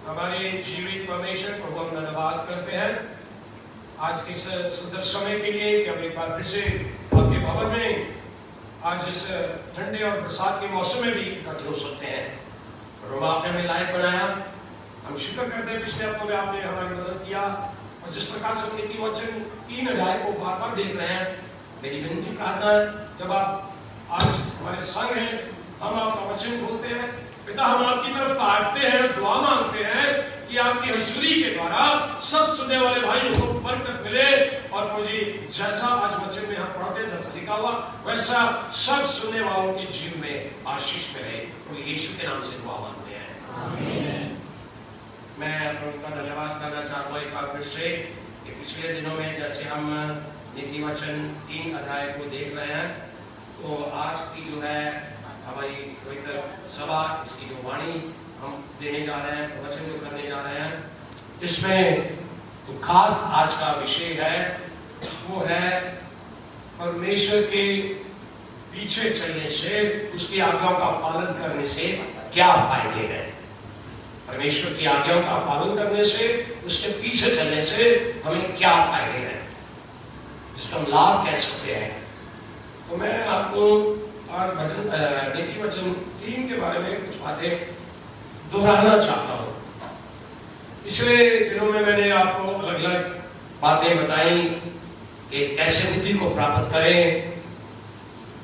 हमारे जीवित परमेश्वर प्रभु हम धन्यवाद करते हैं आज के इस सुंदर समय के लिए कि हम एक बार फिर से आपके भवन में आज इस ठंडे और बरसात के मौसम में भी इकट्ठे हो सकते हैं। प्रभु आपने हमें लायक बनाया, हम शुक्र करते हैं पिछले हफ्तों में आपने हमारी मदद किया और जिस प्रकार से हम नीति वचन 3 अध्याय को बार बार देख रहे हैं। मेरी विनती प्रार्थना है जब आप आज हमारे संग हैं, हम आपका वचन खोलते हैं पिता, हम आपकी तरफ ताकते हैं, दुआ मांगते हैं कि आपकी हजूरी के द्वारा सब सुनने वाले भाइयों को बरकत मिले और मुझे जैसा आज वचन में हम पढ़ते जैसा लिखा हुआ वैसा सब सुनने वालों के जीवन में आशीष मिले। तो यीशु के नाम से दुआ मांगते हैं, आमीन। मैं प्रभु का धन्यवाद करना चाहूंगा एक बार फिर से कि पिछले दिनों में जैसे हम नीति वचन 3 अध्याय को देख रहे हैं, तो आज की जो है हमारी पवित्र सभा, इसकी जो वाणी हम देने जा रहे हैं, वचन जो करने जा रहे हैं, इसमें तो खास आज का विषय है वो है परमेश्वर के पीछे चलने से, उसकी आज्ञाओं का पालन करने से क्या फायदे हैं। परमेश्वर की आज्ञाओं का पालन करने से, उसके पीछे चलने से हमें क्या फायदे हैं, इसका हम लाभ कह सकते हैं। तो मैं आपको आज नीति वचन 3 के बारे में कुछ बातें दोहराना चाहता हूं। पिछले दिनों में मैंने आपको अलग अलग बातें बताई कि कैसे बुद्धि को प्राप्त करें,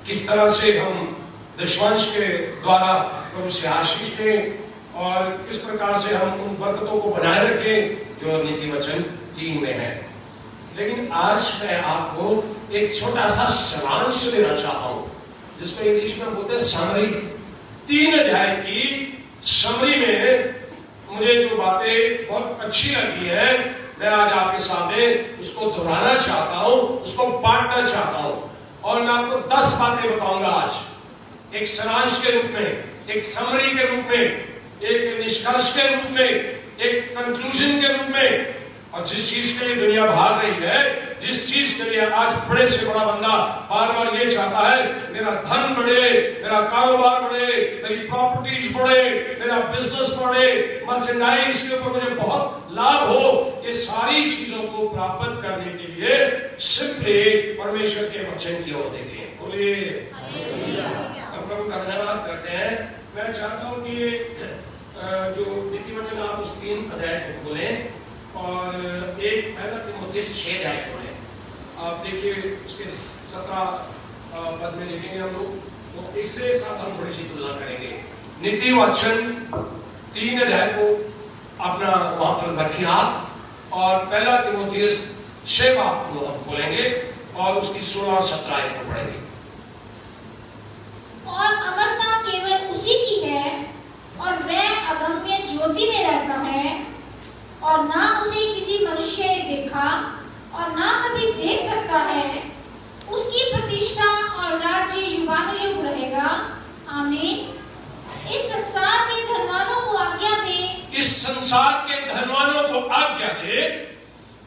किस तरह से हम दशवंश के द्वारा प्रभु से आशीष लें और किस प्रकार से हम उन बरकतों को बनाए रखें जो नीति वचन 3 में है। लेकिन आज मैं आपको एक छोटा सा सारांश देना चाहता हूं, जिसको इंग्लिश में बोलते हैं समरी। 3 अध्याय की समरी में मुझे जो बातें बहुत अच्छी लगी है, मैं आज आपके सामने उसको दोहराना चाहता हूं, उसको बांटना चाहता हूं और मैं आपको 10 बातें बताऊंगा आज, एक सारांश के रूप में, एक समरी के रूप में, एक निष्कर्ष के रूप में, एक कंक्लूजन के रूप में। और जिस चीज के लिए दुनिया भाग रही है, जिस चीज के लिए आज बड़े से बड़ा बंदा बार बार ये चाहता है मेरा धन बढ़े, मेरा कारोबार बढ़े, मेरी प्रॉपर्टीज बढ़े, मेरा बिजनेस बढ़े, मर्चेंडाइज के ऊपर मुझे बहुत लाभ हो, ये सारी चीजों को प्राप्त करने के लिए सिर्फ परमेश्वर के वचन की ओर देखें। बोलिए हम प्रभु का धन्यवाद करते हैं। मैं चाहता हूँ कि जो नीति वचन आप उस 3 अध्याय को खोलें और एक पहला तिमोथी 6 अध्याय खोलें। आप देखिए उसके 17 पद में लिखेंगे हम लोग, तो इससे साथ हम थोड़ी सी तुलना करेंगे। नीति वचन 3 अध्याय को अपना वहां पर रखिए हाथ और पहला तिमोथी 6 को हम खोलेंगे और उसकी 16 और 17 को पढ़ेंगे। और अमरता केवल उसी की है और वह अगम्य ज्योति में रहता है और ना उसे किसी मनुष्य ने देखा और ना कभी देख सकता है। उसकी प्रतिष्ठा और राज्य युगानुयुग रहेगा, आमीन। इस संसार के धनवानों को आज्ञा दे, इस संसार के धनवानों को आज्ञा दे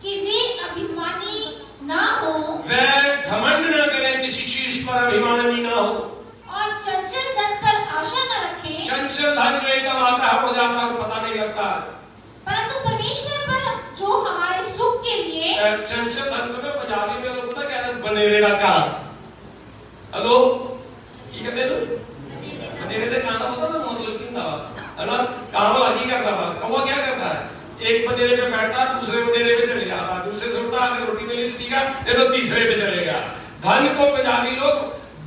कि वे अभिमानी ना हो, वे घमंड न करें, किसी चीज पर अभिमानी ना हो और चंचल धन पर आशा न रखें। चंचल धन जो एकदम आता है हो जाता है, पता नहीं लगता, परंतु परमेश्वर पर जो हमारे सुख के लिए। चंचल धन को पंजाबी में लोग पता क्या है, बनेरे का कहा। हेलो की कहते हैं बनेरे का कहा पता ना मतलब कितना है ना, काम लगी करता है। कौवा क्या करता है, एक बनेरे पे बैठता दूसरे बनेरे पे चले जाता, दूसरे से उठता अगर रोटी मिली तो ठीक है, नहीं तो तीसरे पे चलेगा। धन को पंजाबी लोग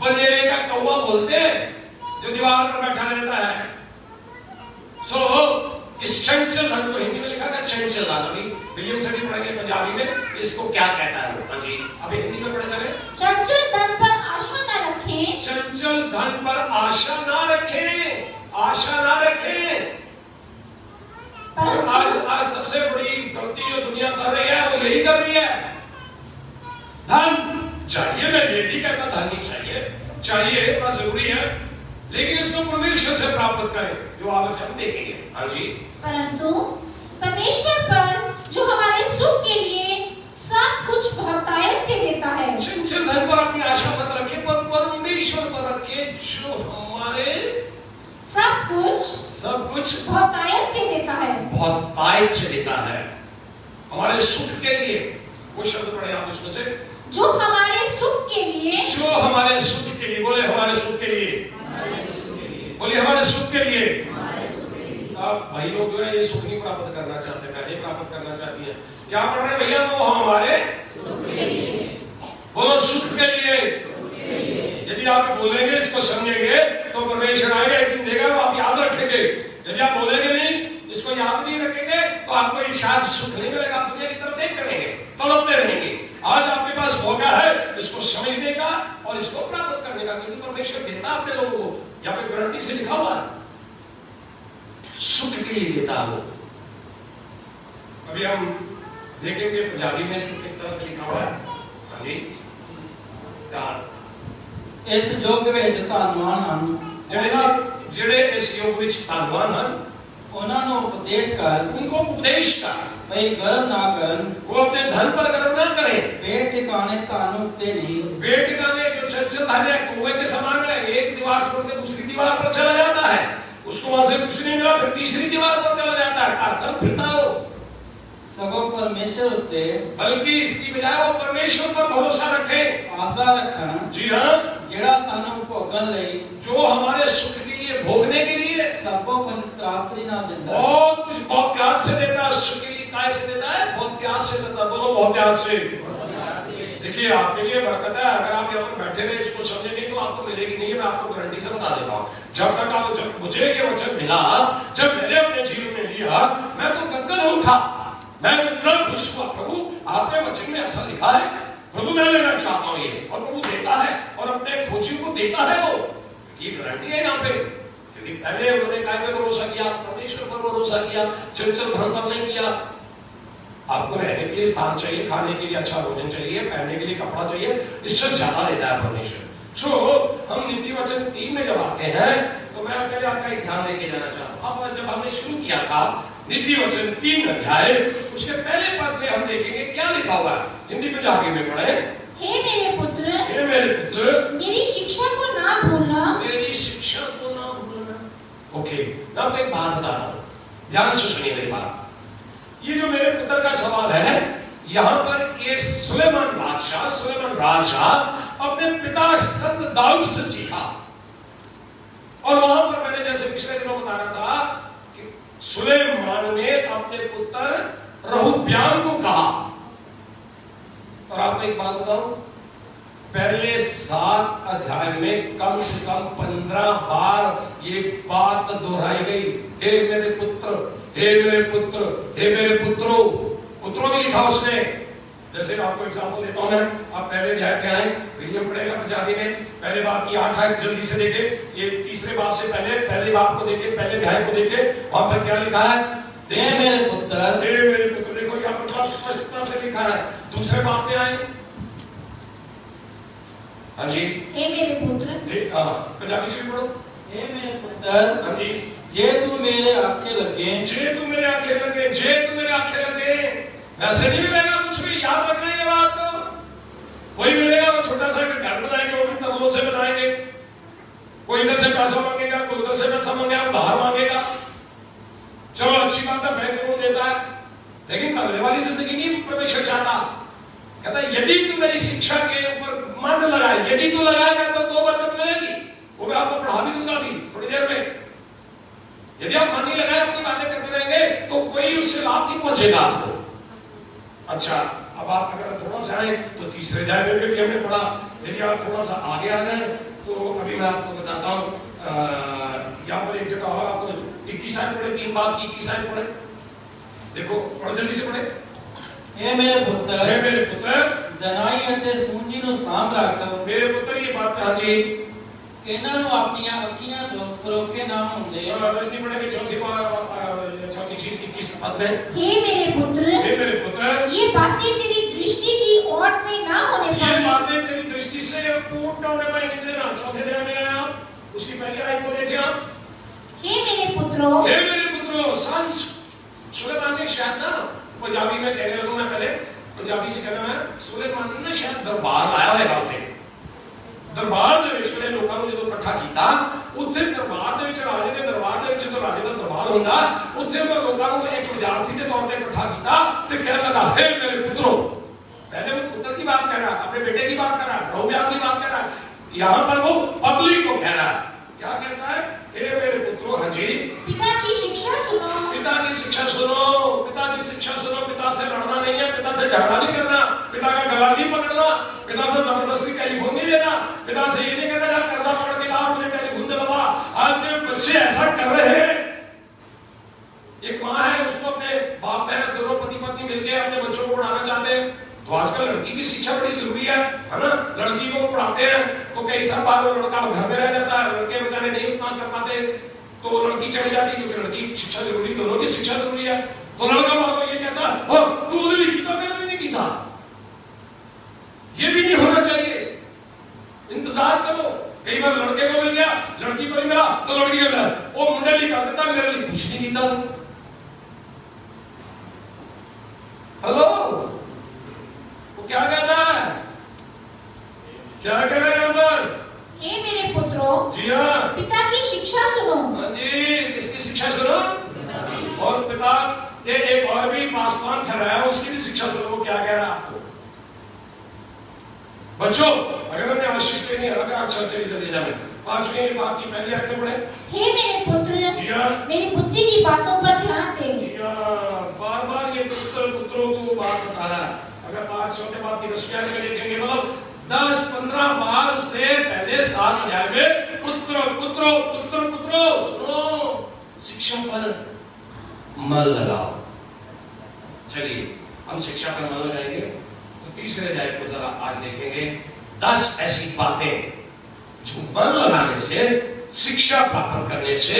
बनेरे का कौवा बोलते हैं जो दीवार पर बैठा रहता है। इस चंचल धन को हिंदी में लिखा था चंचल धन, अभी विलियम से भी पढ़ेंगे पंजाबी में इसको क्या कहता है। हाँ जी, अभी हिंदी में पढ़े चले। चंचल धन पर आशा न रखें, चंचल धन पर आशा ना रखें, आशा ना रखें। आज सबसे बड़ी गलती जो दुनिया कर रही है वो यही कर रही है। धन चाहिए, मैं ये भी कहता धन नहीं चाहिए बड़ा जरूरी है, लेकिन इसको परमेश्वर से प्राप्त करें जो आगे से हम देखेंगे। हाँ जी, परंतु परमेश्वर पर जो हमारे सुख के लिए सब कुछ बहुतायत से देता है। चंचल धन पर अपनी आशा मत रखें, पर परमेश्वर पर रखें जो हमारे सब कुछ बहुतायत से देता है। बहुतायत से देता है, हमारे सुख के लिए। वो शब्द पढ़े आप उसमें से, जो हमारे सुख के लिए, जो हमारे सुख के लिए, बोले हमारे सुख के लिए, बोलिए हमारे सुख के लिए। आप भाई लोग जो है ये सुख नहीं प्राप्त करना चाहते, बहनें प्राप्त करना चाहती हैं, क्या पढ़ रहे हैं भैया? वो हमारे सुख के लिए, बोलो सुख के लिए। यदि आप बोलेंगे, इसको समझेंगे, तो परमेश्वर आएगा एक दिन देगा, वो आप याद रखेंगे। यदि आप बोलेंगे नहीं, इसको याद नहीं रखेंगे, तो आपको एक शायद सुख नहीं मिलेगा, आप दुनिया की तरफ देखते रहेंगे, तड़पते रहेंगे। आज आपके पास मौका है इसको समझने का और इसको प्राप्त करने का, क्योंकि परमेश्वर देता अपने लोगों को, यहाँ पे गारंटी से लिखा हुआ है, सुख के लिए देता हो। अभी हम देखेंगे पंजाबी में इसको किस तरह से लिखा हुआ है। हाँ जी, इस युग ਵਿੱਚ ਧੰਨਵਾਨ ਹਨ ਜਿਹੜੇ ਇਸ ਯੁੱਗ ਵਿੱਚ ਧੰਨਵਾਨ ਹਨ, ਉਹਨਾਂ ਨੂੰ ਉਪਦੇਸ਼ ਕਰ, उनको उपदेश कर, ਭਈ ਗਰਵ ਨਾ ਕਰਨ, वो अपने धन पर गर्व ना करें। ਬੇਟਿਕਾਣੇ ਧਨ ਉੱਤੇ ਨਹੀਂ, बेटिकाने जो चंचल धन है कुएं के समान है, एक दीवार से उठ के दूसरी दीवार पर चला जाता है, उसको वहां से कुछ नहीं मिला, फिर तीसरी दीवार पर चला जाता है, कर फिरता हो। ਸਗੋਂ ਪਰਮੇਸ਼ਰ ਉੱਤੇ बल्कि इसकी बजाय वो परमेश्वर पर भरोसा रखें। ਆਸਾ ਰੱਖਣ, जी हाँ, ਜਿਹੜਾ ਸਾਨੂੰ ਭੋਗਣ ਲਈ जो हमारे सुख के लिए, भोगने के लिए ਸਭੋ ਕੁਝ ਤਾਤਰੀ ਨਾਲ ਦਿੰਦਾ ਹੈ। बहुत कुछ बहुत प्यार से देता है। सुख के लिए काय से देता है? बहुत प्यार से देता है। बोलो बहुत प्यार से। देखिए आपके लिए बरकत है, अगर आप यहाँ पर बैठे रहे इसको समझेंगे तो आपको मिलेगी नहीं है, मैं आपको गारंटी से बता देता हूँ। जब मुझे ये वचन मिला, जब मैंने अपने जीवन में लिया, मैं तो गदगद था, मैं इतना खुश हुआ। प्रभु आपने वचन में ऐसा लिखा है, प्रभु मैं लेना चाहता हूँ ये, और प्रभु देता है और अपने खोजी को देता है। वो ये गारंटी है यहाँ पे, क्योंकि पहले उन्होंने काय पे भरोसा किया? परमेश्वर पर भरोसा किया, चंचल धन पर नहीं किया। आपको रहने के लिए स्थान चाहिए, खाने के लिए अच्छा भोजन चाहिए, पहनने के लिए कपड़ा चाहिए, इससे ज्यादा देता है परमेश्वर। हम नीति वचन 3 में जब आते हैं, तो मैं पहले आपका एक ध्यान लेके जाना चाहता हूँ। अब जब हमने शुरू किया था नीति वचन 3 अध्याय, उसके पहले पद में हम देखेंगे क्या लिखा हुआ है। हिंदी में जाके में पढ़े, हे मेरे पुत्र, हे मेरे पुत्र, मेरी शिक्षा को ना भूलना, मेरी शिक्षा को ना भूलना। ओके, मैं आपको एक बात बता रहा हूँ, ध्यान से सुनिए मेरी बात। ये जो मेरे पुत्र का सवाल है, यहाँ पर ये सुलेमान बादशाह, सुलेमान राजा अपने पिता संत दाऊद से सीखा। और वहां पर मैंने जैसे पिछले दिनों बता रहा था कि सुलेमान ने अपने पुत्र रहूब्याम को कहा। और आपको एक बात बताऊं, पहले 7 अध्याय में कम से कम 15 बार ये बात दोहराई गई, हे मेरे पुत्र, हे मेरे पुत्र, हे मेरे पुत्रों। पुत्रों भी लिखा उसने। जैसे आपको एग्जांपल देता हूं मैं, आप पहले अध्याय पे आए, विलियम पढ़ेगा पंजाबी में, पहले बाप की 8 आयत जल्दी से देखे, ये तीसरे बाप से पहले बाप को देखे, पहले अध्याय को देखे, वहां पर क्या लिखा है? हे मेरे पुत्र, हे मेरे पुत्र। देखो यहाँ पर बहुत स्पष्टता से लिखा है। दूसरे बाप में आए, हाँ जी, हे मेरे पुत्र, पंजाबी से भी पढ़ो, हे मेरे पुत्र, हाँ जी, जे तू मेरे आखे लगे, जे तू मेरे आंखें लगे, जे तू मेरे आंखें लगे। वैसे नहीं मिलेगा कुछ भी, याद रखना ये बात को। कोई मिलेगा वो छोटा सा घर बनाएंगे, वो भी तबलों से बनाएंगे, कोई इधर से पैसा मांगेगा, कोई उधर से पैसा मांगेगा, उधार मांगेगा। चलो अच्छी बात है, बैंक लोन देता है, लेकिन तबले वाली जिंदगी नहीं परमेश्वर चाहता। कहता है यदि तू मेरी शिक्षा के ऊपर मन लगाए, यदि तू लगाएगा तो 2 बरकत मिलेगी, वो मैं आपको पढ़ा भी दूंगा अभी थोड़ी देर में। यदि आप मन नहीं लगाए, अपनी बातें करते रहेंगे, तो कोई उससे लाभ नहीं पहुंचेगा आपको। अच्छा, अब आप अगर थोड़ा सा आए तो तीसरे अध्याय में भी हमने पढ़ा। यदि आप थोड़ा सा आगे आ जाए तो अभी मैं आपको बताता हूँ, यहाँ पर एक जगह और आपको 21 आयत पढ़े, 3 बाप की 21 आयत पढ़े। देखो पढ़ो जल्दी से पढ़े। हे मेरे पुत्र, हे मेरे पुत्र, दनाई अते सूंजी ਨੂੰ ਸਾਂਭ ਰੱਖ, मेरे पुत्र ये बात है जी, ਇਹਨਾਂ ਨੂੰ ਆਪਣੀਆਂ ਅੱਖੀਆਂ ਤੋਂ ਪਰੋਖੇ ਨਾ ਹੁੰਦੇ। रजनी पढ़ेंगे चौथी चीज 21 पद में। हे मेरे पुत्र, हे मेरे पुत्र, ये बातें तेरी दृष्टि की ओट में ना होने ये पाए, बातें तेरी दृष्टि से कूट ना होने पाएंगी। देना चौथे अध्याय में आया, उसकी पहली आयत को देखिए आप। हे मेरे पुत्रों, हे मेरे पुत्रों, संस सुलेमान ने शायद ना, पंजाबी में कहने लगूं मैं, पहले पंजाबी से कहना है, सुलेमान ने शायद दरबार लाया होगा उसे। दरबार ਦੇ ਵਿੱਚ ਜਿਹੜੇ ਲੋਕਾਂ ਨੂੰ ਜਦੋਂ ਇਕੱਠਾ ਕੀਤਾ, ਉੱਥੇ ਦਰਬਾਰ ਦੇ ਵਿੱਚ ਰਾਜੇ ਦੇ ਦਰਬਾਰ ਦੇ ਵਿੱਚ, ਜਦੋਂ ਰਾਜੇ ਦਾ ਦਰਬਾਰ ਹੁੰਦਾ, ਉੱਥੇ ਉਹ ਲੋਕਾਂ ਨੂੰ ਇੱਕ मट्ठा पीता तो कहने लगा, हे मेरे पुत्रों, पहले वो पुत्र की बात कर रहा, अपने बेटे की बात कर रहा, बहुब्याह की बात कर रहा, यहाँ पर वो पब्लिक को कह रहा है। क्या कहता है? हे मेरे पुत्रों, हाँ जी, पिता की शिक्षा सुनो। पिता की शिक्षा सुनो, पिता की शिक्षा सुनो। पिता से लड़ना नहीं है, पिता से झगड़ा नहीं करना, पिता का गला नहीं पकड़ना, पिता से जबरदस्ती टेलीफोन नहीं लेना, पिता से ये नहीं कहना यार कर्जा पकड़ के लाओ मुझे टेलीफोन दिलवा। आज के बच्चे ऐसा कर रहे हैं। एक माँ है, उसको अपने बाप बहन दोनों पति पत्नी मिलकर अपने बच्चों को पढ़ाना चाहते हैं, तो आजकल लड़की की शिक्षा बड़ी जरूरी है ना। लड़की को पढ़ाते हैं तो कई साल बाद वो लड़का घर में रह जाता है, लड़के बेचारे नहीं उतना कर पाते, तो लड़की चली जाती है, क्योंकि लड़की की शिक्षा जरूरी, दोनों की शिक्षा जरूरी है। तो लड़का मानो ये कहता है, तूने लिखी था, मैंने भी नहीं की था। ये भी नहीं होना चाहिए। इंतजार करो, कई बार लड़के को मिल गया, लड़की को नहीं मिला, तो लड़की को मिला, वो मुंडे लिखा देता, मेरे लिए कुछ नहीं कीता। हेलो, क्या कहता है? क्या कह रहे हैं पर? हे मेरे पुत्रों, जी हाँ, पिता की शिक्षा सुनो। हाँ जी, किसकी शिक्षा सुनो? और पिता एक और भी पासवान ठहराया है, उसकी भी शिक्षा सुनो। वो क्या कह रहा है आपको? बच्चों, अगर हमने आशीष लेनी है, अगर अच्छा चलिए जल्दी जाए, 5वीं बात की पहली आयत में पढ़े। हे मेरे पुत्र, जी हाँ, मेरी बुद्धि की बातों पर ध्यान दे। जी हाँ, बार बार ये पुत्रों को बात बता रहा है। अगर 5 छोटे बात की रस्सियां में देखेंगे, मतलब 10-15 बार उसने पहले 7 अध्याय में पुत्र पुत्र पुत्र पुत्र सुनो, शिक्षा पर मन लगाओ। चलिए हम शिक्षा पर मन लगाएंगे, तो तीसरे अध्याय को जरा आज देखेंगे। 10 ऐसी बातें जो मन लगाने से, शिक्षा प्राप्त करने से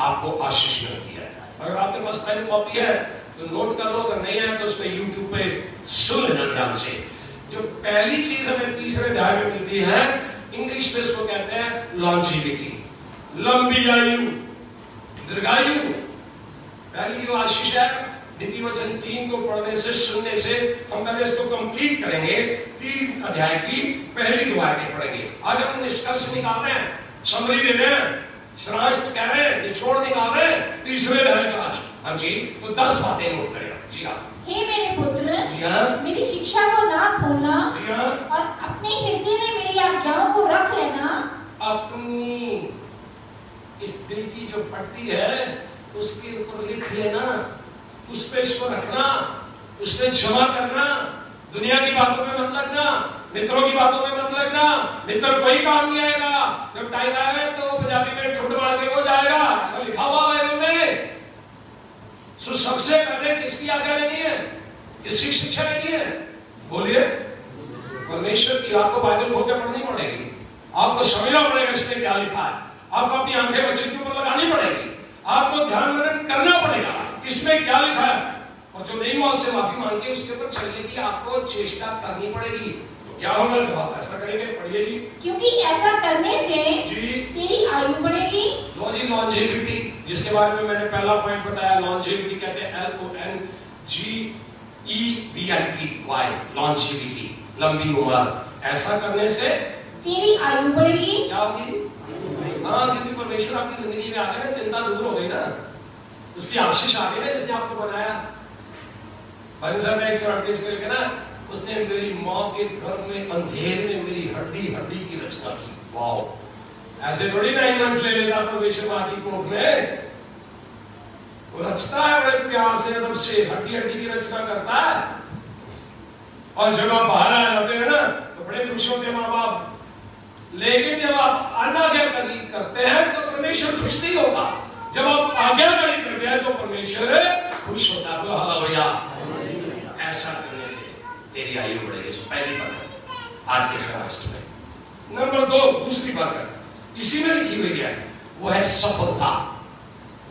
आपको आशीष मिलती है। अगर आपके पास पहली कॉपी है तो नोट कर लो, अगर नहीं है तो उसको YouTube पे सुन लेना ध्यान से। जो पहली चीज हमें तीसरे अध्याय में मिलती है, इंग्लिश में इसको कहते हैं लॉन्जिविटी, लंबी आयु, दीर्घायु। पहली जो आशीष है, नीति वचन 3 को पढ़ने से, सुनने से, हम पहले इसको कंप्लीट करेंगे। 3 अध्याय की पहली 2 आयतें पढ़ेंगे। आज हम निष्कर्ष निकाल रहे हैं, समरी दे रहे हैं, सारांश कह रहे हैं, निचोड़ निकाल रहे हैं तीसरे अध्याय का। हाँ जी, तो 10 बातें नोट करें। जी हाँ, हे मेरे पुत्र, जी हाँ, मेरी शिक्षा को ना भूलना, जी हाँ, और अपने हृदय में मेरी आज्ञाओं को रख लेना। अपनी इस दिल की जो पट्टी है उसके ऊपर लिख लेना, उस पे इसको रखना, उससे जमा करना। दुनिया की बातों में मत लगना, मित्रों की बातों में मत लगना। मित्र कोई काम नहीं आएगा, जब टाइम आए तो पंजाबी में ठुड मार के हो जाएगा, ऐसा लिखा हुआ बाइबल में। सो सबसे पहले किसकी आज्ञा लेनी है, किसकी शिक्षा लेनी है? बोलिए, परमेश्वर की। आपको बाइबल खोल के पढ़नी पड़ेगी, आपको समझना पड़ेगा इसमें क्या लिखा है, आपको अपनी आंखें बच्चे के ऊपर लगानी पड़ेगी, आपको ध्यान मनन करना पड़ेगा इसमें क्या लिखा है। और जो नहीं हुआ उससे माफी मांग के उसके ऊपर चलने की आपको चेष्टा करनी पड़ेगी। तो क्या होगा जब आप ऐसा करेंगे? पढ़िए जी। क्योंकि ऐसा करने से जी तेरी आयु बढ़ेगी। लॉन्जेविटी, जिसके बारे में मैंने पहला पॉइंट बताया, लॉन्जेविटी कहते हैं LONGEVITY, लॉन्जेविटी, लंबी उम्र। ऐसा करने से तेरी आयु बढ़ेगी। क्या होगी? हाँ, क्योंकि परमेश्वर आपकी जिंदगी में आ गया ना, चिंता दूर हो गई ना, उसकी आशीष आ गई ना, जिसने आपको बनाया। ना, उसने मेरी माँ के घर में अंधेर में मेरी हड्डी हड्डी की रचना की। वाह, ऐसे थोड़ी 9 मंथ्स ले लेता परमेश्वर माँ की कोख में। वो रचता है बड़े प्यार से, एकदम से हड्डी हड्डी की रचना करता है। और जब आप बाहर आ जाते हैं ना तो बड़े खुश होते हैं माँ बाप, लेकिन जब आप आज्ञाकारी करते हैं तो परमेश्वर खुश नहीं होता। जब आप आज्ञाकारी करते हैं तो परमेश्वर खुश होता है। बोलो हालेलुया। ऐसा करने से तेरी आयु बढ़ेगी। सो पहली बात आज के शास्त्र में। नंबर 2, दूसरी बात इसी में लिखी हुई है, वो है सफलता।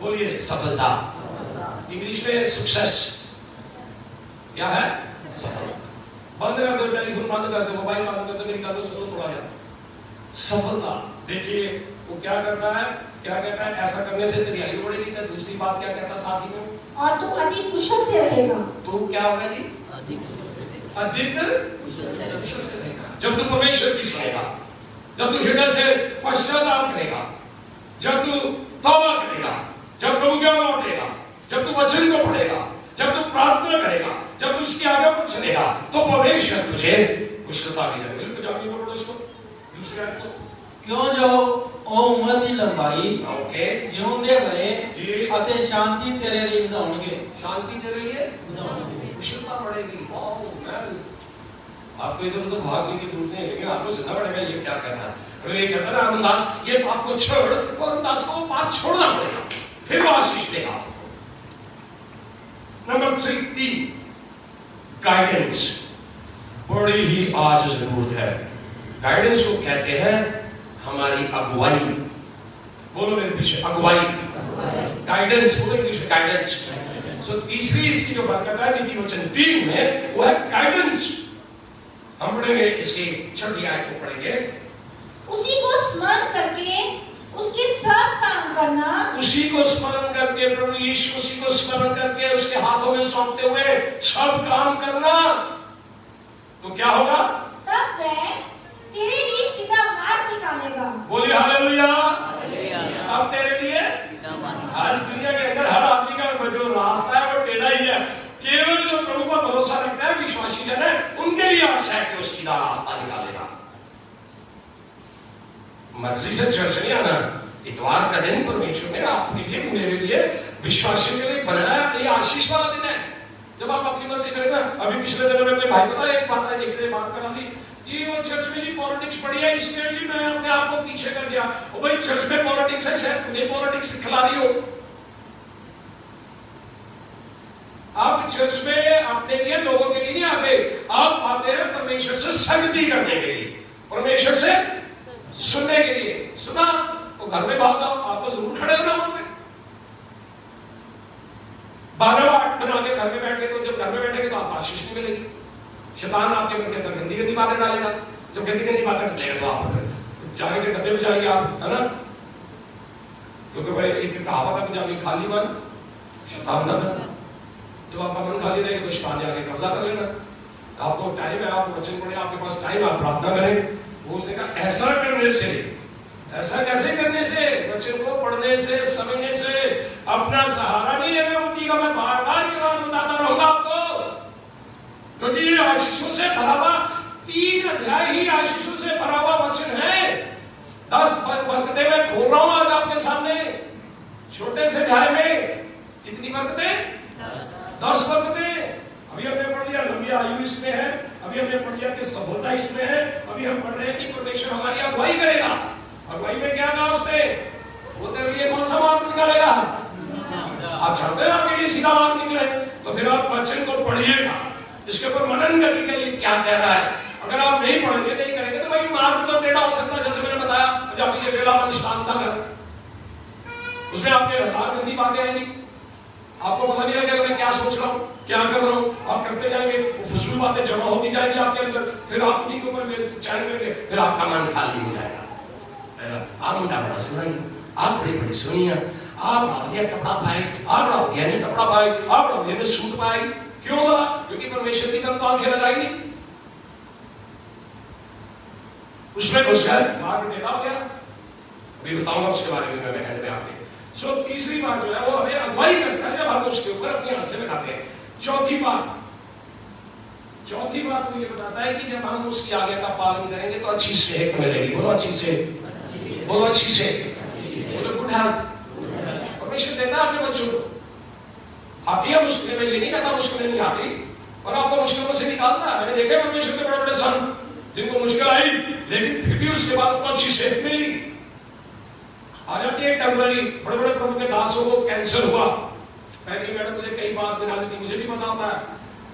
बोलिए सफलता। इंग्लिश में सक्सेस। क्या है? बंद कर दो टेलीफोन, बंद कर दो मोबाइल, बंद कर दो, मेरी बात सुनो थोड़ा यार। सफलता, देखिए वो क्या करता है, क्या कहता है? ऐसा करने से तेरी आयु बढ़ेगी। दूसरी बात क्या कहता है साथ ही में? और तू अधिक कुशल से रहेगा। तो क्या होगा जी? अधिक कुशल से रहेगा। जब तू परमेश्वर की सुनेगा, जब तू हृदय से पश्चाताप करेगा, जब तू तौबा करेगा, जब प्रभु के लौटेगा, जब तू वचन को पढ़ेगा, जब तू प्रार्थना उसकी आज्ञा पर चलेगा तो परमेश्वर तुझे कुशलता भी देगा। बिल्कुल जाके बोलो इसको, दूसरी आयत को। क्यों जो ओ उम्र की लंबाई ओके, जिਉਂਦੇ भले जी, ਅਤੇ शांति तेरे लिए ਵਧਾਉਣਗੇ। शांति दे रही है, कुशलता बढ़ेगी। वाओ मैन, आपको इधर उधर भागने की जरूरत नहीं है, लेकिन आपको सुनना पड़ेगा ये क्या कहता है। अगर ये कहता है ना अरुणदास ये बात को छोड़, तो अरुणदास को बात छोड़ना पड़ेगा, फिर वो आशीष देगा। नंबर 3, गाइडेंस बड़ी ही आज जरूरत है। गाइडेंस को कहते हैं हमारी अगुवाई। बोलो मेरे पीछे, अगुवाई, गाइडेंस बोलो इंग्लिश में, गाइडेंस। सो तीसरी इसकी जो बरकत है नीति वचन 3 में, वो है गाइडेंस। हम पढ़ेंगे इसकी 6वीं आयत को पढ़ेंगे। उसी को स्मरण करके उसके सब काम करना, उसी को स्मरण करके, प्रभु यीशु उसी को स्मरण करके उसके हाथों में सौंपते हुए सब काम करना, तो क्या होगा? तब वह तेरे लिए सीधा मार्ग निकालेगा। बोलिए हालेलुया। अब तेरे लिए आज दुनिया के अंदर हर आदमी का जो रास्ता है वो टेढ़ा ही है। केवल जो प्रभु पर भरोसा रखता है, विश्वासी जन है, उनके लिए आशा है कि वो सीधा रास्ता निकालेगा। मर्जी से चर्च नहीं आना। इतवार का दिन परमेश्वर ने आपके लिए, मेरे लिए, विश्वासियों के लिए बनाया। ये आशीष वाला दिन है जब आप अपनी मर्जी करें ना। अभी पिछले दिनों में अपने भाई को एक बात है, एक से बात करा थी जी, वो चर्च में जी पॉलिटिक्स पढ़ी है, इसलिए जी मैं अपने आप को पीछे कर दिया। वो भाई चर्च में पॉलिटिक्स है, शायद तुम्हें पॉलिटिक्स सिखला रही हो। आप चर्च में अपने लिए, लोगों के लिए नहीं आते, आप आते हैं परमेश्वर से संगति करने के लिए, परमेश्वर से सुनने के लिए। सुना तो घर में भाग जाओ, आपको जरूर खड़े होना वहां पे। 12 बना के घर में बैठ के, तो जब घर में बैठेंगे तो आप आशीष नहीं मिलेगी। शैतान आपके मन के अंदर गंदी गंदी बातें डालेगा। जब गंदी गंदी बातें डालेगा तो आप जाने के डब्बे में जाएंगे आप, है ना। क्योंकि भाई एक कहावत है पंजाबी, खाली मन शैतान ना खाता। जब आपका मन खाली रहेगा तो शैतान आके कब्जा कर लेना। आपको टाइम है, आप वचन पढ़े, आपके पास टाइम, आप प्रार्थना करें। वो उसने कहा ऐसा करने से, ऐसा कैसे करने से? वचन को पढ़ने से, समझने से। अपना सहारा नहीं लेना बुद्धि का। मैं बार बार ये बात बताता रहूंगा आपको, क्योंकि ये आशीषों से भरा हुआ 3 अध्याय ही आशीषों से भरा हुआ वचन है। 10 बरकतें मैं खोल रहा हूं आज आपके सामने। छोटे से अध्याय में कितनी बरकतें? 10 बरकतें। अभी हमने पढ़ लिया लंबी आयु इसमें है, अभी हमने पढ़ लिया कि सफलता इसमें है, अभी हम पढ़ रहे हैं कि परमेश्वर हमारी अगुवाई करेगा। अगुवाई में क्या कहा उसने? वो तेरे लिए कौन सा मार्ग निकालेगा? आप जानते हैं आपके लिए सीधा मार्ग निकले, तो फिर आप वचन को पढ़िएगा, इसके ऊपर मनन करने के लिए क्या कह रहा है। अगर आप नहीं पढ़ेंगे, नहीं करेंगे, तो भाई मार्ग तो टेढ़ा हो सकता है। जैसे मैंने बताया, पंजाबी से बेला मन शांता कर, उसमें आपके हजार गंदी बातें आएंगी, आपको पता नहीं लगेगा मैं क्या सोच रहा हूँ, क्या कर रहा हूँ। आप करते जाएंगे, फजूल बातें जमा होती जाएंगी आपके अंदर, फिर आप उन्हीं के ऊपर चैन करेंगे, फिर आपका मन खाली हो जाएगा। आप मुंडा बड़ा सुनाई, आप बड़ी बड़ी सुनिए, आप बढ़िया कपड़ा पाए, आप बढ़िया नहीं कपड़ा पाए, आप बढ़िया सूट पाए। क्यों हुआ? क्योंकि परमेश्वर की तरफ तो आंखें लगाई नहीं, उसमें घुस गए, मार्ग टेढ़ा हो गया। अभी बताऊंगा उसके बारे में मैं एंड में आगे। सो तीसरी बात जो है वो हमें अगुवाई करता है जब हम उसके ऊपर अपनी आंखें लगाते हैं। चौथी बात वो ये बताता है कि जब हम उसकी आज्ञा का पालन करेंगे तो अच्छी सेहत मिलेगी। बोलो अच्छी सेहत, बोलो अच्छी सेहत, बोलो गुड हेल्थ। परमेश्वर देता है अपने बच्चों को। आती है मुश्किलें, मैं ये नहीं कहता मुश्किलें नहीं आती, और आपको मुश्किलों से निकालता है। मैंने देखे परमेश्वर के बड़े बड़े संत जिनको मुश्किल आई, लेकिन फिर भी उसके बाद उनको अच्छी सेहत मिली। आ जाती है टेम्पररी। बड़े बड़े प्रभु के दासों को कैंसर हुआ, पहली मैडम मुझे कई बात बना दी थी, मुझे भी पता होता है,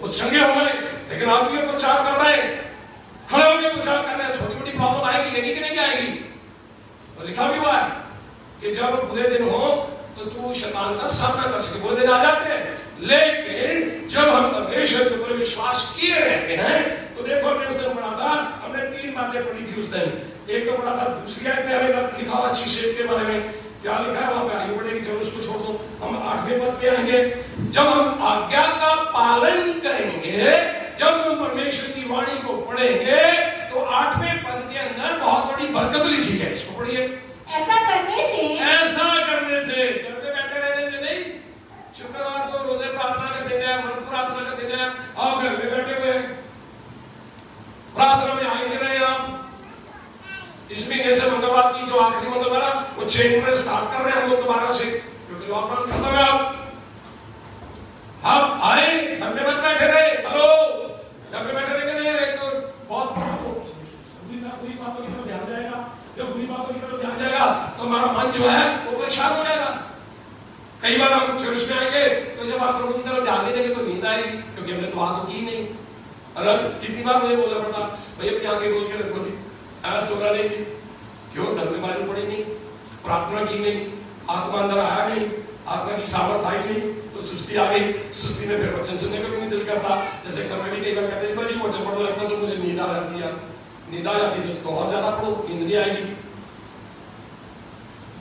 वो चंगे हो गए, लेकिन आप भी प्रचार कर रहे हैं, खड़े होकर प्रचार कर रहे हैं। छोटी मोटी प्रॉब्लम आएगी, लेकिन कि नहीं आएगी। तो लिखा भी हुआ है कि जब बुरे दिन हो तो तू शैतान का सामना कर सके। बुरे दिन आ जाते हैं, लेकिन जब हम परमेश्वर के ऊपर विश्वास किए रहते हैं तो देखो, हमने उस दिन पढ़ा था, हमने 3 बातें पढ़ी थी उस दिन। एक तो पढ़ा था दूसरी आयत में हमें लिखा हुआ अच्छी सेहत के बारे में, क्या लिखा है वहां पे? आगे बढ़ेगी, चलो उसको छोड़ दो, हम 8वें पद पे आएंगे। जब हम आज्ञा का पालन करेंगे, जब हम परमेश्वर की वाणी को पढ़ेंगे, तो 8वें पद के अंदर बहुत बड़ी बरकत लिखी है। इसको पढ़िए। ऐसा करने से घर में बैठे रहने से नहीं। शुक्रवार को रोजे प्रार्थना का दिन है, व्रत प्रार्थना का दिन है, आप घर इस महीने से मंगलवार की जो आखिरी मंगलवार है वो चेन में स्टार्ट कर रहे हैं हम लोग दोबारा से, क्योंकि लॉकडाउन खत्म है। अब आए, घर में मत बैठे रहे। हेलो, घर में बैठे रहे तो बहुत बुरी बातों की तरफ ध्यान जाएगा। जब बुरी बातों की तरफ ध्यान जाएगा तो हमारा मन जो है वो परेशान हो जाएगा। कई बार हम चर्च में आएंगे तो जब आप प्रभु की तरफ ध्यान नहीं देंगे तो नींद आएगी, क्योंकि हमने दुआ तो की नहीं। अगर कितनी बार मुझे बोलना पड़ता, भैया अपनी आंखें खोल के रखो जी, सोना नहीं जी। क्यों? घर में मालूम पड़ी नहीं, प्रार्थना की नहीं, आत्मा अंदर आया नहीं, आत्मा की सामर्थ आई नहीं, तो सुस्ती आ गई। सुस्ती में फिर वचन सुनने को भी नहीं दिल करता। जैसे घर में भी कई बार कहते हैं जी वचन पढ़ने लगता तो मुझे नींद आ जाती है। नींद आ जाती तो उसको और ज्यादा पढ़ो, नींद नहीं आएगी।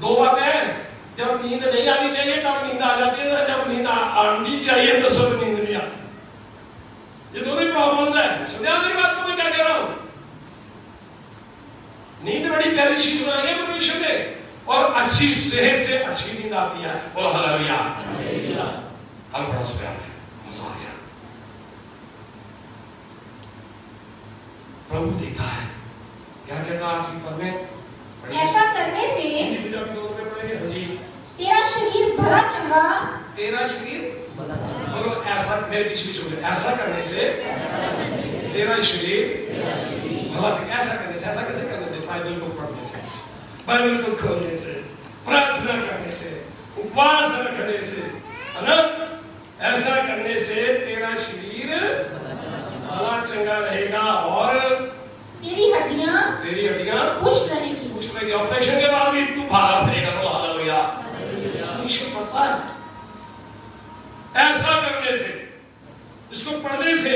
दो बातें हैं, जब नींद नहीं आनी चाहिए तब नींद आ जाती है, जब नींद आनी चाहिए तो सब नींद नहीं आती। ये दोनों ही प्रॉब्लम्स है। समझा मेरी बात को मैं क्या कह रहा हूं? नींद बड़ी प्यारी चीज बनाई है परमेश्वर ने, और अच्छी सेहत से अच्छी नींद आती है। बोलो हालेलुया। कल बड़ा प्यार है, मजा आ गया। प्रभु देता है, क्या कहता है आखिरी पद में? ऐसा करने से तेरा शरीर भला चंगा, तेरा शरीर बोलो ऐसा, मेरे बीच बीच बोले, ऐसा करने से तेरा शरीर भला चंगा। ऐसा करने से, ऐसा कैसे करने से? बाइबल को पढ़ने से, बाइबल को खोलने से, प्रार्थना करने से, उपवास रखने से, है ना? ऐसा करने से तेरा शरीर भला चंगा रहेगा और तेरी हड्डियां पुष्ट रहेगी। पुष्ट रहेगी। ऑपरेशन के बाद भी तू भागा फिरेगा। बोलो हालेलुया। परमेश्वर पता है, ऐसा करने से, इसको पढ़ने से,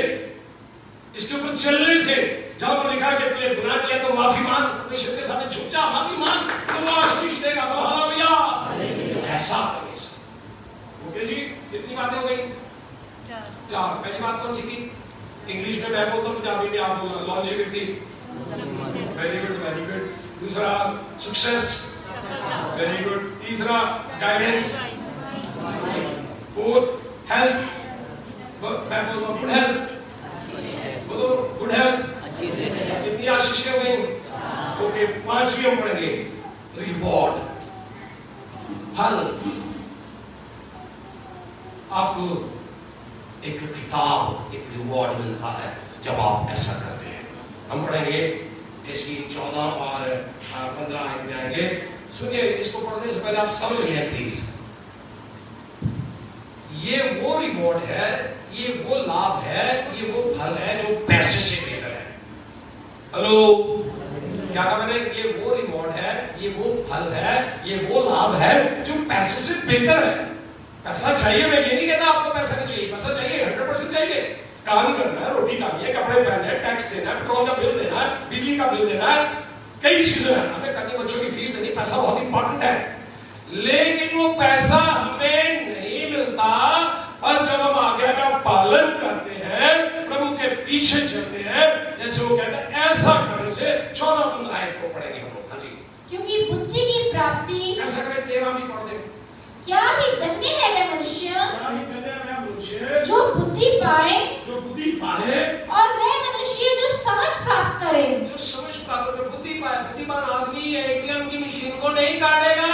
इसके ऊपर चलने से, जहां पर लिखा कि तूने गुनाह किया तो माफी मांग, परमेश्वर के सामने झुक जा, माफी मांग, तो वो आशीष देगा। बोलो हालेलुया। ऐसा करने से। ओके जी, कितनी बातें हो गई? चार। पहली बात कौन सी थी? इंग्लिश में मैं बोलता हूं, पंजाबी में आप बोलना। Longevity, very good, very good. दूसरा सक्सेस, वेरी गुड। तीसरा गाइडेंस, फोर्थ हेल्थ, मैं बोलता हूं गुड हेल्थ, बोलो गुड हेल्थ। कितनी आशीष हो गई? ओके, पांचवी हम पढ़ेंगे रिवॉर्ड, फल। आपको एक किताब, एक रिवॉर्ड मिलता है जब आप ऐसा करते हैं। हम पढ़ेंगे इसकी 14 और 15 आयत जाएंगे। सुनिए, इसको पढ़ने से पहले आप समझ लें प्लीज। ये वो रिवॉर्ड है, ये वो लाभ है, ये वो फल है जो पैसे से बेहतर है। हेलो, क्या कहा मैंने? ये वो रिवॉर्ड है, ये वो फल है, ये वो लाभ है जो पैसे से बेहतर है। पैसा चाहिए, मैं ये नहीं कहता आपको पैसा नहीं चाहिए, पैसा चाहिए, 100% चाहिए। काम करना है, रोटी खानी है, कपड़े पहनने हैं, टैक्स देना है, पेट्रोल का बिल देना है, बिजली का बिल देना है, कई चीजें हैं हमें करनी, बच्चों की फीस देनी, पैसा बहुत इंपॉर्टेंट है। लेकिन वो पैसा हमें नहीं मिलता, और जब हम आज्ञा का पालन करते हैं, प्रभु के पीछे चलते हैं, जैसे वो कहते हैं, ऐसा करने से 14 आयत को पढ़ेंगे हम लोग। हाँ जी। क्योंकि बुद्धि की प्राप्ति, ऐसा करें 13 भी पढ़ दें। क्या ही धन्य है वह मनुष्य, क्या ही धन्य है वह मनुष्य जो बुद्धि पाए, जो बुद्धि पाए, और वह मनुष्य जो समझ प्राप्त करे। जो समझ प्राप्त करे, बुद्धि पाए। बुद्धिमान आदमी एटीएम की मशीन को नहीं काटेगा।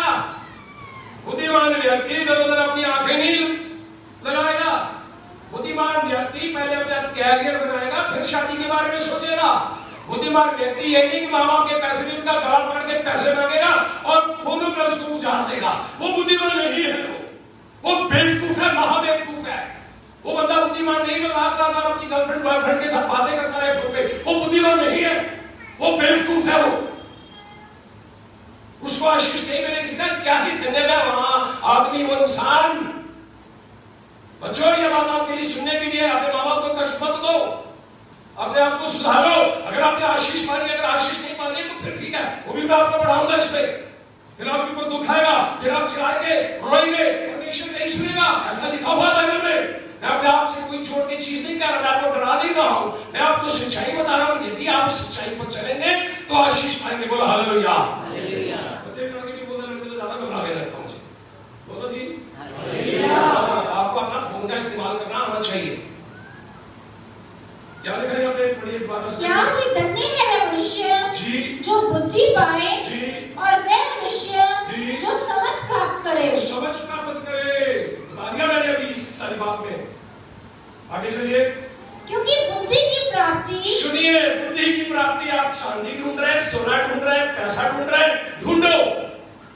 बुद्धिमान व्यक्ति इधर-उधर अपनी आंखें नहीं लगाएगा। बुद्धिमान व्यक्ति पहले अपना कैरियर बनाएगा, फिर शादी के बारे में सोचेगा। बुद्धिमान व्यक्ति ये नहीं कि माँ बाप के पैसे भी उनका गला पकड़ के पैसे मांगेगा और फोनों पर उसको उजाड़ देगा। वो बुद्धिमान नहीं है, वो बेवकूफ है, महाबेवकूफ है। वो बंदा बुद्धिमान नहीं जो रात रात अपनी गर्लफ्रेंड बॉयफ्रेंड के साथ बातें करता है फोन पे, वो बुद्धिमान नहीं है, वो बेवकूफ है। वो उसको आशीष नहीं मिलेगी। क्या ही धन्यवाद वहां आदमी, वो इंसान। बच्चों, ये बात आपके लिए सुनने के लिए, अपने माँ बाप को कष्ट मत दो, अपने आप को सुधारो। अगर आपने आशीष मानी, अगर आशीष नहीं मानी तो फिर ठीक है, वो भी मैं आपको बढ़ाऊंगा इस पे। फिर आपके ऊपर दुख आएगा, फिर आप चिल्लाएंगे, रोएंगे, परमेश्वर नहीं सुनेगा। ऐसा लिखा हुआ बाइबल में। मैं अपने आप से कोई जोड़ के चीज नहीं कह रहा, मैं आपको डरा नहीं रहा हूं, मैं आपको सच्चाई बता रहा हूं। यदि आप सच्चाई पर चलेंगे तो आशीष पाएंगे। बोलो हालेलुया। बच्चे लोग भी बोलने लगते तो ज्यादा घबरा गए लगता मुझे। बोलो जी हालेलुया। आपको अपना फोन का इस्तेमाल करना आना चाहिए। क्या लिखा है अपने पढ़िए दोबारा से। क्या ही धन्य है वह मनुष्य मनुष्य जी जो बुद्धि पाए जी और वह मनुष्य जी। जो समझ प्राप्त करे। समझ प्राप्त करे। बता दिया मैंने अभी इस सारी बात में। आगे चलिए। क्योंकि बुद्धि की प्राप्ति, सुनिए, बुद्धि की प्राप्ति आप चांदी ढूंढ रहे हैं, सोना ढूंढ रहे हैं, पैसा ढूंढ रहे हैं, ढूंढो,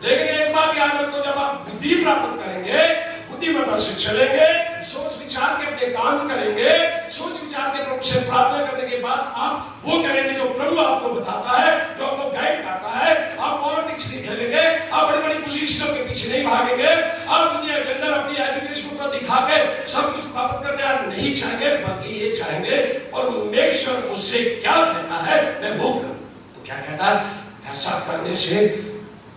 लेकिन एक बात याद रखो, जब आप बुद्धि प्राप्त करेंगे, बुद्धिमत्ता से चलेंगे, सोच विचार के अपने काम करेंगे, सोच विचार के प्रभु से प्रार्थना करने के बाद आप वो करेंगे जो प्रभु आपको बताता है, जो आपको गाइड करता है। आप पॉलिटिक्स नहीं खेलेंगे, आप बड़ी बड़ी पोजीशनों के पीछे नहीं भागेंगे, आप दुनिया के अंदर अपनी एजुकेशन को दिखा के सब कुछ प्राप्त करने आप नहीं चाहेंगे, बल्कि ये चाहेंगे और परमेश्वर मुझसे क्या कहता है मैं वो करूं। तो क्या कहता है? ऐसा करने से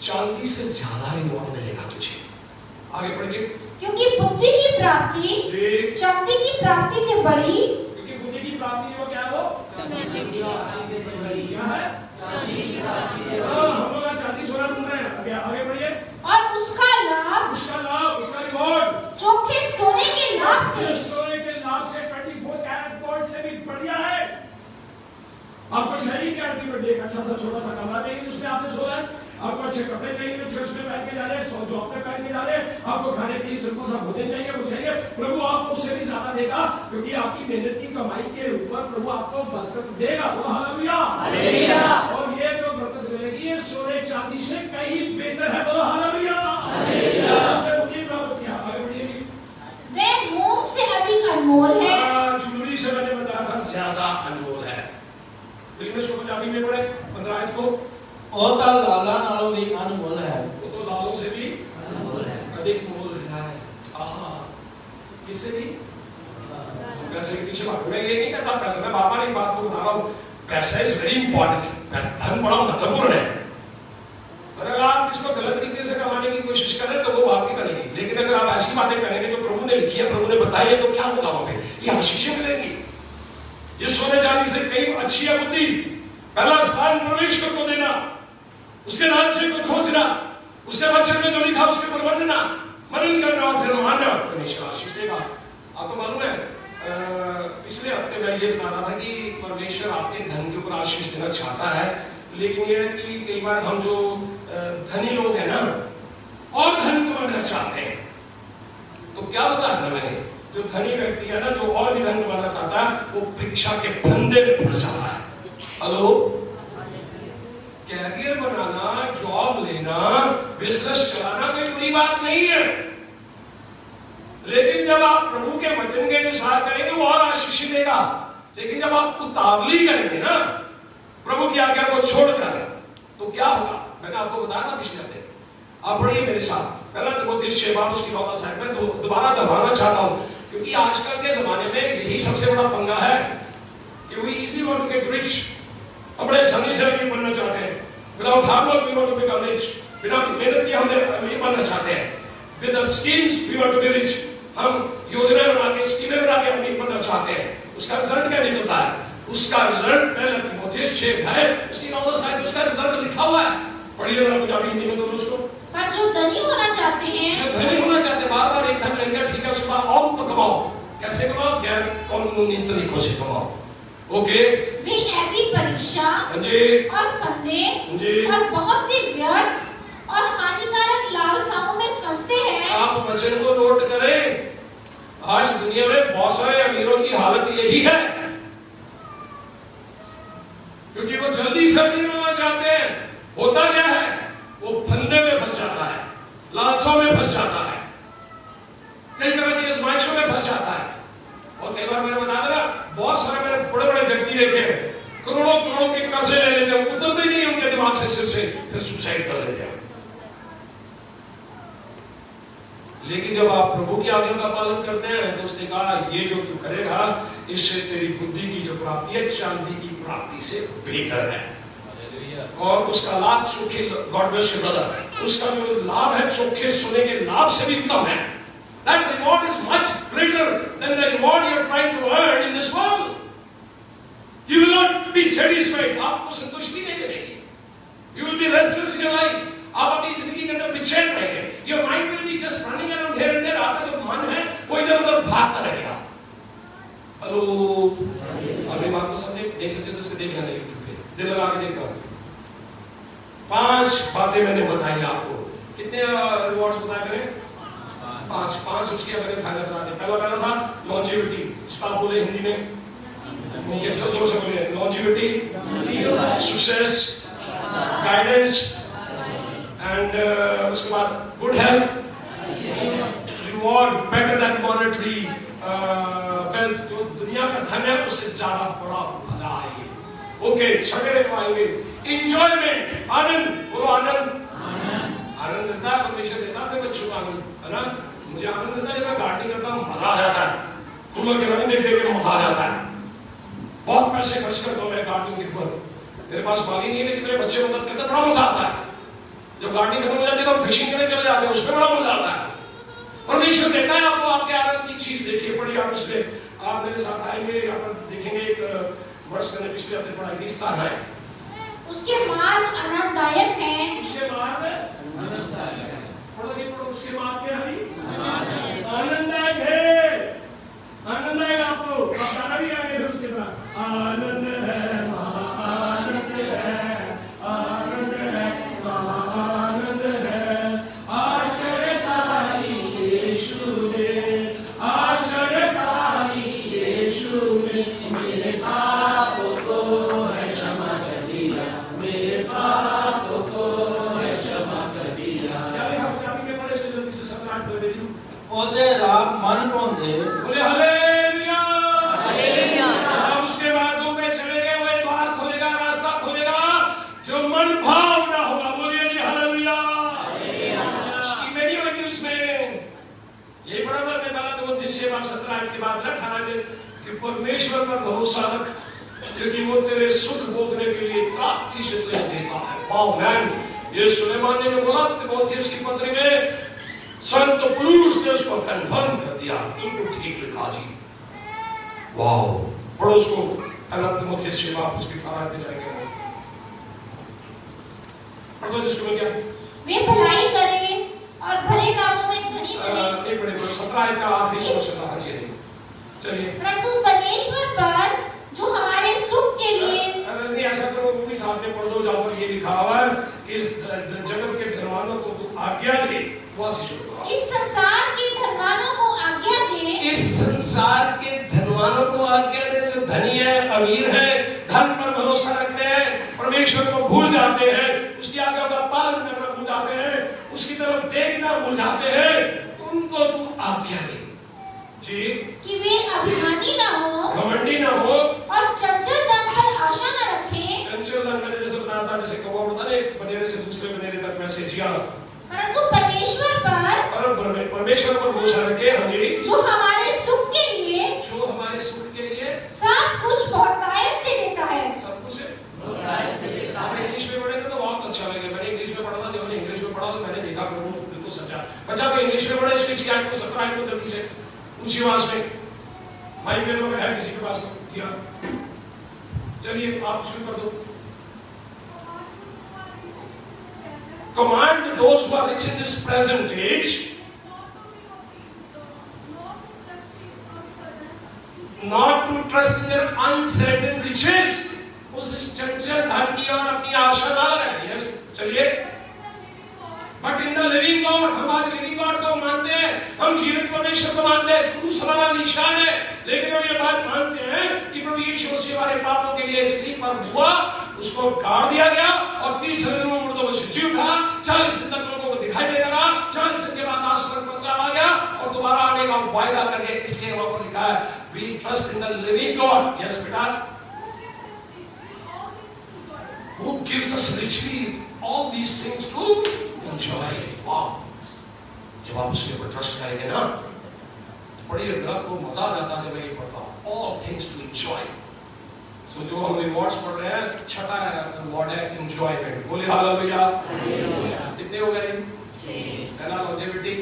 चांदी से ज्यादा रिवॉर्ड मिलेगा तुझे। आगे पढ़िए। क्योंकि बुद्धि की प्राप्ति जी। चांदी की प्राप्ति से बड़ी, क्योंकि बुद्धि की प्राप्ति जो क्या है वो क्या है? हम लोग आज चांदी सोना ढूंढ रहे हैं। आगे बढ़िए। और उसका लाभ, उसका रिवॉर्ड चोखे सोने के लाभ से, सोने के लाभ से 24 कैरेट गोल्ड से भी बढ़िया है। आपको चाहिए क्या? एक अच्छा सा छोटा सा कमरा चाहिए जिसमें आपने सोना है, आपको अच्छे कपड़े चाहिए जो चर्च में पहन के जा रहे हैं, जॉब पे पहन के जा रहे हैं, आपको खाने के लिए सिंपल सा भोजन चाहिए, वो चाहिए। प्रभु आपको उससे भी ज्यादा देगा, क्योंकि आपकी मेहनत की कमाई के ऊपर प्रभु आपको बरकत देगा। बोलो हालेलुया। हालेलुया। और ये जो बरकत मिलेगी ये सोने चांदी से कहीं बेहतर है। बोलो हालेलुया। हालेलुया। उसने बुद्धि प्राप्त किया। आगे बढ़िए। वह मोम से अधिक अनमोल है। ज्वेलरी से मैंने बताया था ज्यादा अनमोल है। लेकिन इसको पंजाबी में पढ़े 15 आयत को। ਉਹ ਤਾਂ ਲਾਲਾਂ ਨਾਲੋਂ ਵੀ ਅਨਮੋਲ ਹੈ। वो तो लालों से भी अनमोल है। अधिक मोल है। आहा, किससे भी? पैसे के पीछे भाग। मैं ये नहीं कहता पैसा, मैं बार बार एक बात को बता रहा हूँ, पैसा इज वेरी इंपॉर्टेंट। धन बड़ा महत्वपूर्ण है। अगर आप इसको गलत तरीके से कमाने की कोशिश करें तो वो आपकी बनेगी, लेकिन अगर आप ऐसी बातें करेंगे जो प्रभु ने लिखी है, प्रभु ने बताई है, तो क्या होगा वहां पे? ये आशीषें मिलेंगी। ये सोने चांदी से कहीं अच्छी है बुद्धि। पहला स्थान परमेश्वर को देना, उसके राज्य को खोजना, उसके वचन में जो लिखा उसके पर बनना, मनन करना और फिर मानना, परमेश्वर आशीष देगा। आपको मालूम है पिछले हफ्ते मैं ये बता रहा था कि परमेश्वर आपके धन के ऊपर आशीष देना चाहता है, लेकिन ये है कि कई बार हम जो धनी लोग हैं ना और धन कमाना चाहते हैं, तो क्या बताया था मैंने? जो धनी व्यक्ति है ना, जो और भी धन कमाना चाहता है, वो परीक्षा के फंदे में फंस जाता है। हेलो, कैरियर बनाना, जॉब लेना, बिजनेस चलाना कोई बुरी बात नहीं है, लेकिन जब आप प्रभु के वचन के अनुसार करेंगे वो और आशीष देगा। लेकिन जब आप उतावली करेंगे ना प्रभु की आज्ञा को छोड़कर, तो क्या होगा? मैंने आपको बताया था पिछले हफ्ते। आप पढ़िए मेरे साथ पहला तिमोथेयुस 6 उसकी 14 साइड में दोबारा दोहराना चाहता हूं, क्योंकि आजकल के जमाने में यही सबसे बड़ा पंगा है कि we easily want to get rich. हम बड़े आसानी से अमीर बनना चाहते हैं, without hard work we want to become rich. बिना मेहनत के हम अमीर बनना चाहते हैं। With the schemes we want to be rich. हम योजनाएं बना के, स्कीमें बना के अमीर बनना चाहते हैं। उसका रिजल्ट क्या निकलता है? उसका रिजल्ट पहला तिमोथेयुस 6 है, उसकी 9 साइड उसका रिजल्ट लिखा हुआ है। पढ़िए जरा पंजाबी हिंदी में दोनों उसको। पर जो धनी होना चाहते हैं, जो धनी होना चाहते हैं, बार बार एक धन लेंगे, ठीक है, उसके बाद और ऊपर कमाओ। कैसे कमाओ? गैर कानूनी तरीकों से कमाओ। ओके, वे ऐसी परीक्षा जी और फंदे जी और बहुत सी व्यर्थ और हानिकारक लालसाओं में फंसते हैं। आप वचन को नोट करें। आज दुनिया में बहुत सारे अमीरों की हालत यही है, क्योंकि वो जल्दी से अमीर होना चाहते हैं। होता क्या है? वो फंदे में फंस जाता है, लालसाओं में फंस जाता है, कई तरह की आजमाइशों में फंस जाता है। और कई बार मैंने बता देना, बहुत सारे मैंने बड़े बड़े व्यक्ति देखे, करोड़ों करोड़ों के कर्जे ले लेते हैं, उतरते नहीं उनके दिमाग से सिर से, फिर सुसाइड कर लेते हैं। लेकिन जब आप प्रभु की आज्ञा का पालन करते हैं तो उसने कहा ये जो तू करेगा इससे तेरी बुद्धि की जो प्राप्ति है चांदी की प्राप्ति से बेहतर है। और उसका लाभ चोखे, गॉड ब्लेस यू ब्रदर, उसका जो लाभ है चोखे सोने के लाभ से भी उत्तम है। That reward is much greater than the reward you are trying to earn in this world. You will not be satisfied. आपको संतुष्टि नहीं मिलेगी. You will be restless in your life. आप अपनी जिंदगी के अंदर बेचैन रहेंगे। Your mind will be just running around here and there. आपका जो मन है वो इधर उधर भागता रहेगा। हेलो, अभी बात को समझे? नहीं सकते तो उसको देख लेना यूट्यूब पे, दिल लगा के देखना। 5 बातें मैंने बताई आपको। कितने रिवॉर्ड्स बताए मैंने? 5 उसके मैंने फायदा बता दिए। पहला था लॉन्जिविटी, इसका आप बोले हिंदी में, ये तो जोर से बोलिए, लॉन्जिविटी, सक्सेस, गाइडेंस एंड उसके बाद good health, reward better than monetary wealth. जो दुनिया का धन है उससे ज्यादा बड़ा भला है। ओके, छठे आएंगे एंजॉयमेंट, आनंद। बोलो आनंद। आनंद देता है परमेश्वर, देता है अपने बच्चों को आनंद, है ना। मुझे आनंद देता है जब मैं गार्डनिंग करता हूँ, मजा आ जाता है। फूलों के रंग देख के मजा आ जाता है। बहुत पैसे खर्च करता हूँ मैं गार्डनिंग के ऊपर, मेरे पास माली नहीं है लेकिन मेरे बच्चे मदद करते हैं, बड़ा मजा आता है। जब गार्डनिंग खत्म हो जाती है तो फिशिंग करने चले जाते हैं, उसमें बड़ा मजा आता है। परमेश्वर देता है आपको आपके आनंद की चीज। देखिए पढ़िए आप इसमें, आप मेरे साथ आएंगे, यहाँ पर देखेंगे एक वर्ष मैंने पिछले हफ्ते पढ़ा, रिश्ता है। उसके मार्ग आनंददायक हैं। उसके मार्ग आनंददायक है। पढ़ो जी, पढ़ो। उसके मार्ग क्या है? आनंददायक है। आनंद आएगा आपको। आप गाना भी गाएंगे फिर उसके बाद, आनंद है, महाआनंद है, आनंद है, महाआनंद है, आश्चर्यकारी यीशु ने, आश्चर्यकारी यीशु ने मेरे पापों को है क्षमा कर दिया, मेरे पापों को है क्षमा कर दिया। यानी हम कभी के बड़े से जल्दी से सत्याग्रह कर देंगे। ਉਹਦੇ ਰਾਹ ਮਨ ਪਾਉਂਦੇ। बोले हालेलुया, हालेलुया। अब उसके बाद तुम पे चले गए, वो द्वार खोलेगा, रास्ता खोलेगा जो मन भाव ना होगा। बोलिए जी हालेलुया, हालेलुया। इसकी मेरी होगी उसमें। ये बड़ा बात मैं पहला तो 17 के बाद लठाना दे कि परमेश्वर पर भरोसा रख, क्योंकि वो तेरे सुख भोगने के लिए प्राप्ति से तुझे देता है। वाओ मैन, ये सुलेमान ने जो बोला तीमुथियुस की पत्री में, संत पुरुष ने उसको कन्फर्म कर दिया, तुमको ठीक लिखा जी। वाओ, पढ़ो उसको। पहला तीमुथियुस से आप उसकी थारा पे जाएंगे, पढ़ो जिसको मिल गया। वे भलाई करें और भले कामों में धनी बने। एक मिनट, 17 का आखिरी क्वेश्चन था जी। चलिए, परंतु परमेश्वर पर जो हमारे सुख के लिए। नहीं ऐसा करो, वो भी साथ में पढ़ दो जहाँ पर ये लिखा हुआ है कि इस जगत के धनवानों को तू आज्ञा दे। इस संसार के धनवानों को आज्ञा दे। इस संसार के धनवानों को आज्ञा दे। जो धनी है, अमीर है, धन पर भरोसा रखते हैं, परमेश्वर को भूल जाते हैं, उसकी आज्ञा का पालन करना भूल जाते हैं, उसकी तरफ देखना भूल जाते हैं, तो उनको तू आज्ञा दे जी कि वे अभिमानी ना हो, घमंडी ना हो, और चंचल धन पर आशा न रखें। चंचल धन मैंने जैसे बताया था, जैसे कौवा होता है, एक बनेरे से दूसरे बनेरे तक वैसे जिया। परंतु परमेश्वर पर भरोसा रखे। हाँ जी, जो हमारे सुख के लिए, जो हमारे सुख के लिए सब कुछ बहुतायत से देता है। सब कुछ बहुतायत से देता है। इंग्लिश में पढ़ेंगे तो बहुत अच्छा लगेगा। मैंने इंग्लिश में पढ़ा था, जब मैंने इंग्लिश में पढ़ा तो मैंने देखा बिल्कुल सच्चा। बच्चा को इंग्लिश में पढ़े, इसकी शिकायत को 17 को जल्दी से ऊंची आवाज में, माइक में लोग है किसी के पास तो दिया। चलिए आप शुरू कर दो। Command those who are rich in this present age not to trust in their uncertain riches. उस चंचल धन की और अपनी आशा ना लगाएं। यस, चलिए। But in the living God, हम आज living God को मानते हैं, हम जीवित परमेश्वर को मानते हैं, क्रूस हमारा निशान है। लेकिन हम ये बात मानते हैं कि प्रभु यीशु मसीह हमारे पापों के लिए सलीब पर हुआ, उसको गाड़ दिया गया और 30 दिन में मुर्दों में से जी उठा, 40 दिन तक लोगों को दिखाई देता रहा, 40 दिन के बाद आसमान पर चला गया और दोबारा आने का वायदा करके, इसलिए वहां पर लिखा है we trust in the living God. Yes बेटा, who gives us richly all these things to enjoy. Wow, जब आप उसके ऊपर ट्रस्ट करेंगे ना, पढ़िए, आपको मजा आ जाता है जब मैं ये पढ़ता हूँ। All things to enjoy. तो जो हम रिवॉर्ड्स पढ़ रहे हैं, छठा रिवॉर्ड है एंजॉयमेंट। बोले हालेलुया, हालेलुया। कितने हो गए? 6। पहला लॉन्जेविटी,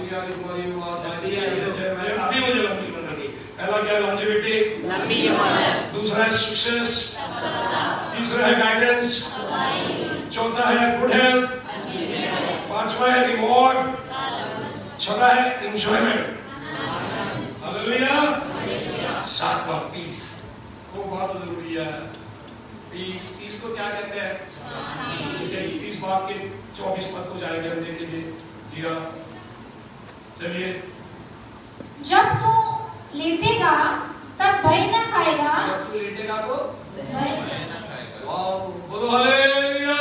अभी मुझे लंबी करना नहीं। पहला क्या है? लॉन्जेविटी, लंबी उम्र। दूसरा है सक्सेस, तीसरा है गाइडेंस, चौथा है गुड हेल्थ, पांचवा है रिवॉर्ड, छठा है एंजॉयमेंट। हालेलुया। सातवां पीस, वो बहुत जरूरी है। पीस, पीस को क्या कहते हैं? इसके 21 बात के 24 पद को जाएंगे हम देखेंगे। जी हाँ, चलिए। जब तू लेटेगा तब भय न खाएगा। जब तू लेटेगा तो भय बोलो हालेलुया।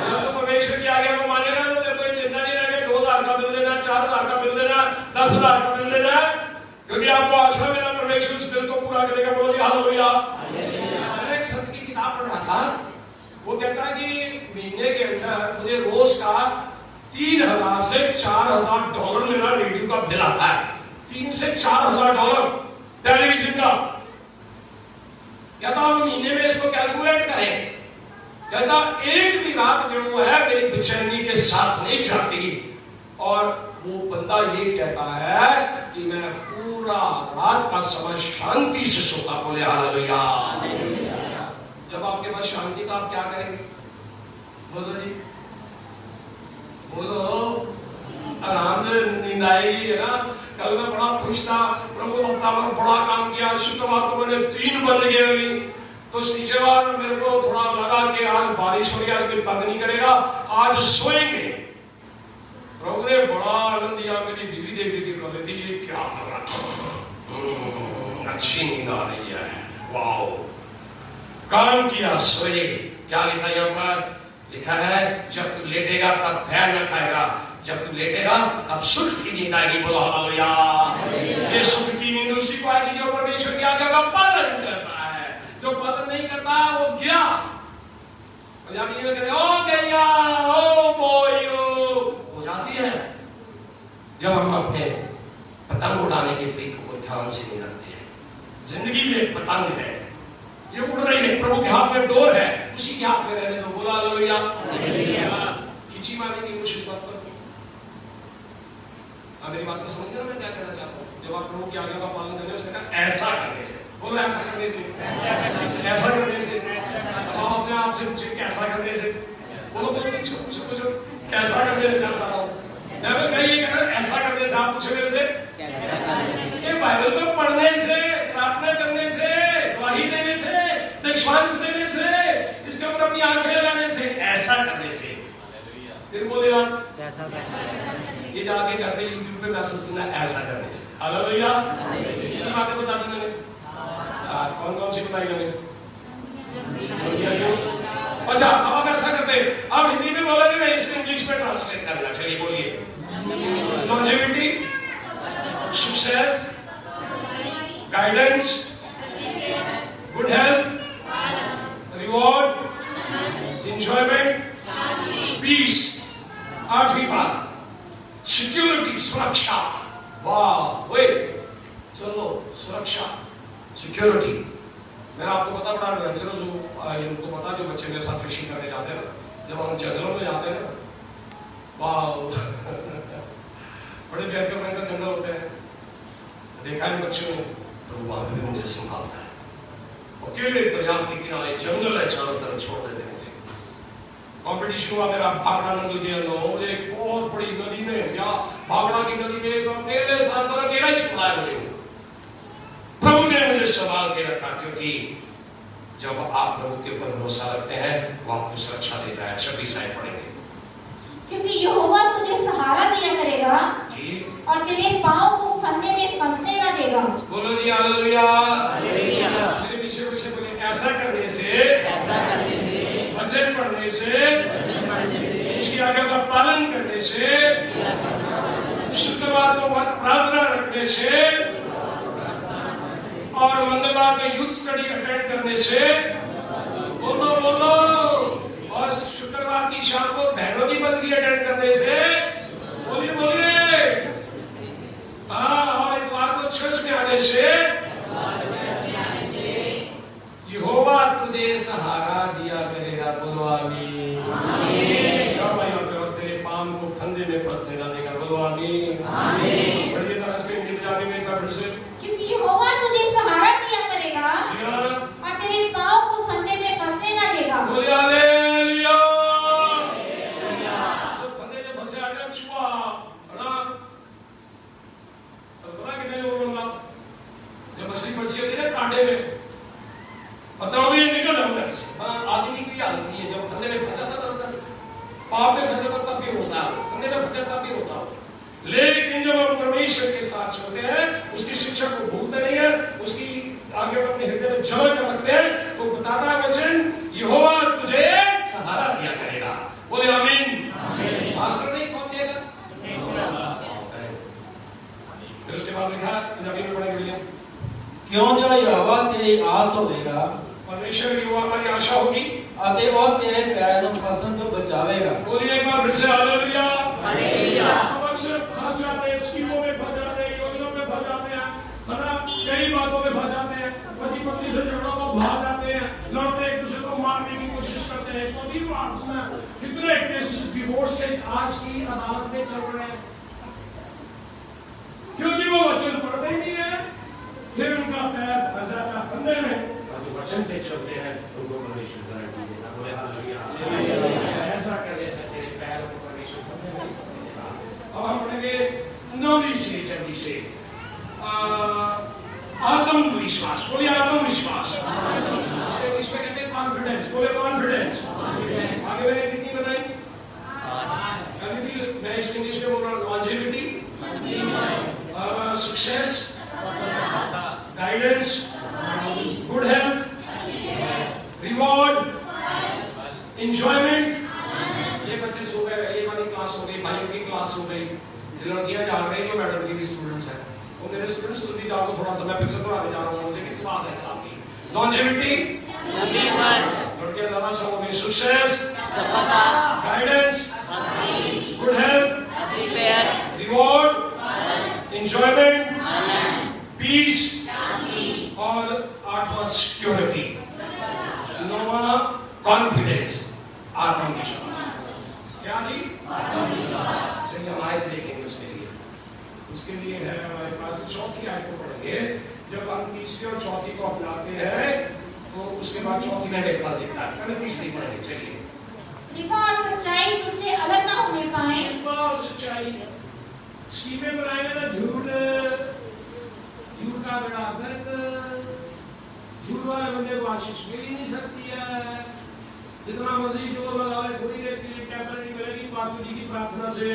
जब तू परमेश्वर की आज्ञा को मानेगा तो तेरे को चिंता नहीं रहेगी 2000 का बिल देना, 4000 का बिल देना, 10,000 का बिल देना, क्योंकि आपको आशा मिला परमेश्वर उस बिल को पूरा करेगा। बोलो जी हालेलुया। मैंने एक संत की किताब पढ़ रहा था, वो कहता है कि महीने के अंदर मुझे रोज का 3,000 से 4,000 डॉलर मेरा रेडियो का बिल आता है। 3 से 4,000 डॉलर टेलीविजन का। कहता हम महीने में इसको कैलकुलेट करें, कहता एक भी रात जो है मेरी बेचैनी के साथ नहीं जाती, और वो बंदा ये कहता है कि मैं पूरा रात का समय शांति से सोता। बोले हालेलुया। जब आपके पास शांति का आप क्या करेंगे? बोलो जी, बोलो। आराम से नींद आएगी, है ना। कल मैं बड़ा खुश था, प्रभु हफ्ता भर बड़ा काम किया, शुक्रवार को मैंने 3 बंद किए, तो नीचेवार मेरे को थोड़ा लगा कि आज बारिश हो रही है, आज कोई तंग नहीं करेगा, आज सोएंगे। प्रभु ने बड़ा आनंद दिया। मेरी बीवी देख देख कर रही थी ये क्या कर रहा, अच्छी नींद आ रही है, वाओ। काम किया, सोए। क्या लिखा यहाँ पर? लिखा है जब तू लेटेगा तब भय न खाएगा, जब तू लेटेगा तब सुख की नींद आएगी। बोलो हालेलुया। ये सुख की नींद उसी को आएगी जो परमेश्वर की आज्ञा का पालन करता है। जो पालन नहीं करता वो गया। पंजाबी में कहते हैं ओ गया, ओ बोयो, हो जाती है जब हम अपने पतंग उड़ाने के तरीके को ध्यान से नहीं रखते हैं। जिंदगी में एक पतंग है, ये उड़ रही है, प्रभु के हाथ में डोर है, उसी के हाथ में रहने दो। बोला हालेलुया। खींची मारने की कोशिश मत करो। मेरी बात को समझ रहे हो मैं क्या कहना चाहता हूँ? जब आप प्रभु की आज्ञा का पालन करें, उसने कहा ऐसा करने से। बोलो ऐसा करने से, ऐसा करने से। आप अपने आप से पूछे कैसा करने से। बोलो बोलो पूछो पूछो पूछो कैसा करने से। क्या बता रहा हूँ मैं ये कह रहा हूँ ऐसा करने से। आप पूछे मेरे से ये बाइबल को पढ़ने से, प्रार्थना करने से, गवाही देने से, दीक्षांश देने से, इसके ऊपर अपनी आंखें लगाने से, ऐसा करने से। फिर बोले ये जाके करते यूट्यूब पे मैसेज देना ऐसा करने से। हालेलुया। ये बातें बता दी मैंने। कौन कौन सी बताई मैंने? अच्छा अब आप ऐसा करते, अब हिंदी में बोला कि मैं इसको इंग्लिश में ट्रांसलेट करना। चलिए बोलिए। Longevity, success, guidance, good health, reward, enjoyment, peace. 8वीं बात सिक्योरिटी, सुरक्षा। वाह वे चलो सुरक्षा, सिक्योरिटी। मैं आपको बता बड़ा एडवेंचरस हूँ। इनको पता जो बच्चे मेरे साथ फिशिंग करने जाते हैं ना, जब हम जंगलों में जाते हैं ना, वाह बड़े भयंकर भयंकर जंगल होते हैं। देखा है बच्चों ने, तो वहां भी मुझे संभालता है। अकेले दरिया के किनारे जंगल है, चारों तरफ छोड़ देते हैं। कंपटीशन हुआ मेरा भागड़ा नदी के अंदर, एक बहुत बड़ी नदी में या भागड़ा की नदी में अकेले स्थान पर अकेला ही छोड़ा है मुझे। प्रभु ने मुझे संभाल के रखा, क्योंकि जब आप प्रभु के ऊपर भरोसा रखते हैं वो आपको सुरक्षा देता है। 26 आयत पढ़ेंगे। क्योंकि यहोवा तुझे सहारा दिया करेगा जी, और तेरे पांव को फंदे में फंसने न देगा। बोलो जी हालेलुया। मेरे पीछे पीछे बोले ऐसा करने से, वचन पढ़ने से, उसकी आज्ञा का पालन करने से, शुक्रवार को प्रार्थना रखने से और मंगलवार में यूथ स्टडी अटेंड करने से। बोलो बोलो। और शुक्रवार की शाम को बहनों की बंदगी अटेंड करने से। बोलिए बोलिए। हाँ, और इतवार को चर्च में आने से। यहोवा तुझे सहारा दिया करेगा। बोलो आमीन। तेरे पाँव को फंदे में फंसने न देगा। बोलो आमीन। बढ़िए तरह से पंजाबी में एक बार फिर से। क्योंकि यहोवा तुझे सहारा दिया करेगा और तेरे पांव को फंदे में फंसने न देगा। बोलिए हालेलुया। तो फंदे जब फंसे आ गए छुआ, है ना? तो बड़ा कितने लोग बोलना फिर उसके बाद लिखा पंजाबी में पढ़ेंगे भैया। क्यों जो यहोवा तेरी आस होवेगा परमेश्वर यहोवा हमारी आशा होगी अते और तेरे पैर को फसन तो बचावेगा। बोलिए एक बार फिर से हालेलुया। हालेलुया। हम अक्सर फंस जाते हैं, स्कीमों में फंस जाते हैं, योजनाओं में फंस जाते हैं, है ना, कई बातों में फंस जाते हैं, पति पत्नी से झगड़ों में भाग जाते हैं, लड़ते एक दूसरे को मारने की कोशिश करते हैं। इसको भी मार दूं मैं। कितने केसेस डिवोर्स के आज की अदालत में चल रहे हैं क्योंकि वो वचन पढ़ते ही नहीं है, फिर उनका पैर फंस जाता है फंदे में। और जो वचन पे चलते हैं उनको परमेश्वर गारंटी देता है। बोले हालेलुया। ऐसा करने से तेरे पैर को परमेश्वर फंदे में नहीं फंसने देगा। अब हम पढ़ेंगे 9वीं से जल्दी से आत्मविश्वास। बोलिए आत्मविश्वास। इसको इसमें कहते हैं कॉन्फिडेंस। बोले कॉन्फिडेंस। आगे मैंने कितनी बताई? अभी मैं इस इंग्लिश में बोल रहा हूँ। Longevity, success, guidance, good health, reward, enjoyment. ये बच्चे सो गए, ये वाली क्लास हो गई, भाइयों की क्लास हो गई, लड़कियां जा रही हैं, मैडम की भी स्टूडेंट्स हैं, वो मेरे स्टूडेंट्स खुद भी जाओ थोड़ा सा, मैं फिर से दोहराने जा रहा हूँ, मुझे किस बात है एग्जाम की। लॉन्जेविटी, लड़कियां ज्यादा सब हो गई, success, guidance, good health, reward, enjoyment, peace और 8वां सिक्योरिटी, 9वां कॉन्फिडेंस, आत्मविश्वास। क्या जी? आत्मविश्वास। चलिए हम आयत देखेंगे उसके लिए है हमारे पास 4थी आयत को पढ़ेंगे। जब हम तीसरी और चौथी को अपनाते हैं तो उसके बाद चौथी में एक फल दिखता है। पहले तीसरी पढ़ेंगे। चलिए। कृपा और सच्चाई तुझसे अलग ना होने पाए। कृपा और सच्चाई स्कीमें बनाएंगे ना, झूठ का बड़ा गर्द, झूठ वाले बंदे को आशीष मिल ही नहीं सकती है। जितना मर्जी जोर लगा ले, थोड़ी देर के लिए कैप्चर नहीं मिलेगी। पास्टर जी की प्रार्थना से,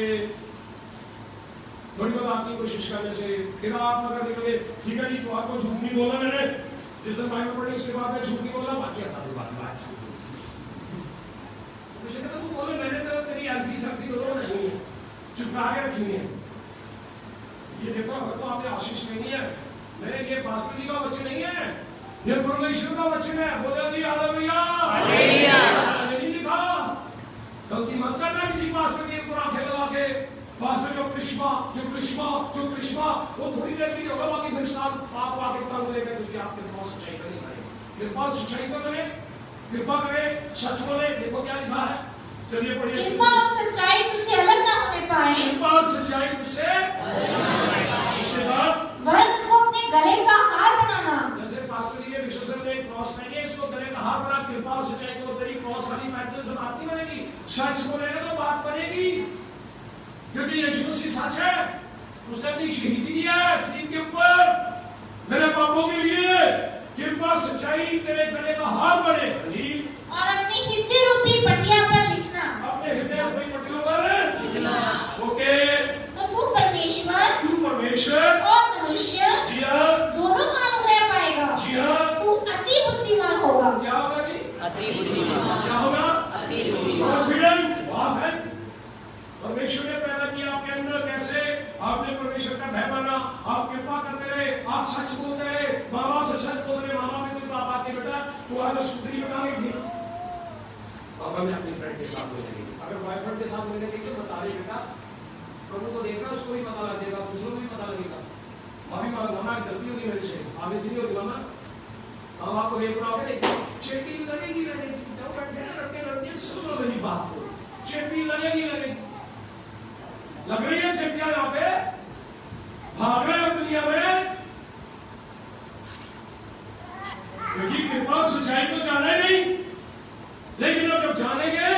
थोड़ी बहुत आपकी कोशिश करने से, फिर आप अगर निकले ठीक है जी तो आपको झूठ नहीं बोला मैंने, जिस दिन बाइबल पढ़ी उसके बाद मैं झूठ नहीं बोला, बाकी आता तो बात मुझे कहता तू बोले मैंने तो तेरी अल्फी सख्ती दोनों नहीं है, चुपका के रखी है। ये देखो अगर तो आपने आशीष नहीं है, मेरे ये पास्टर जी का वचन नहीं है, ये परमेश्वर का वचन है। बोलो जी हालेलुया। हालेलुया। नहीं लिखा गलती मत करना किसी पास्टर के ऊपर आंखें लगा के। पास्टर जो कृष्णा वो थोड़ी देर के लिए होगा, बाकी फिर आप आके तंग देगा क्योंकि आपके पास सच्चाई नहीं करें। कृपा सच्चाई को करें, कृपा करें, सच बोले। देखो क्या लिखा है, चलिए पढ़िए। कृपा और सच्चाई तुझसे अलग ना होने पाए। कृपा और सच्चाई तुझसे इसके बाद वरन को अपने गले का हार बनाना। जैसे पास्टर जी के विश्वासन में क्रॉस नहीं, इसको गले का हार बना। कृपा और सच्चाई को तेरी क्रॉस वाली पैटर्न से बात नहीं बनेगी, सच बोलेगा तो बात बनेगी, क्योंकि यीशु मसीह सच है। उसने अपनी शहीदी दिया है सीन के ऊपर मेरे पापों के लिए। कृपा सच्चाई तेरे गले का हार बने जी। और अपनी हृदय रूपी पटिया पर लिखना। अपने हृदय रूपी पटियों पर लिखना। ओके। तो तू परमेश्वर और मनुष्य जी हाँ दोनों का अनुग्रह पाएगा। जी हाँ। तू अति बुद्धिमान होगा। क्या होगा जी? अति बुद्धिमान। क्या होगा? अति बुद्धिमान। कॉन्फिडेंस। वाह है, परमेश्वर ने पैदा किया आपके अंदर। कैसे? आपने परमेश्वर का भय माना, आप कृपा करते रहे, आप सच बोलते रहे, माँ बाप से सच बोल रहे। माँ बाप ने कोई बात आती बेटा तू आज स्कूटरी बता रही थी, पापा ने अपनी फ्रेंड के साथ मिलने गई। अगर बॉयफ्रेंड के साथ मिलने गई तो बता रही बेटा, प्रभु को देख रहा, उसको भी पता लगेगा, दूसरों को भी पता लगेगा। अभी मामा गलती होगी मेरे से, आगे से नहीं होगी मामा। हम आपको देख रहा होगा, चेपी लगेगी जब बैठे ना लड़के लड़के सुनो मेरी बात को, चेपी लगेगी लग रही है चेपियां यहाँ पे, भाग रहे हो दुनिया में, क्योंकि कृपा सच्चाई तो जाना ही नहीं। लेकिन जब जानेंगे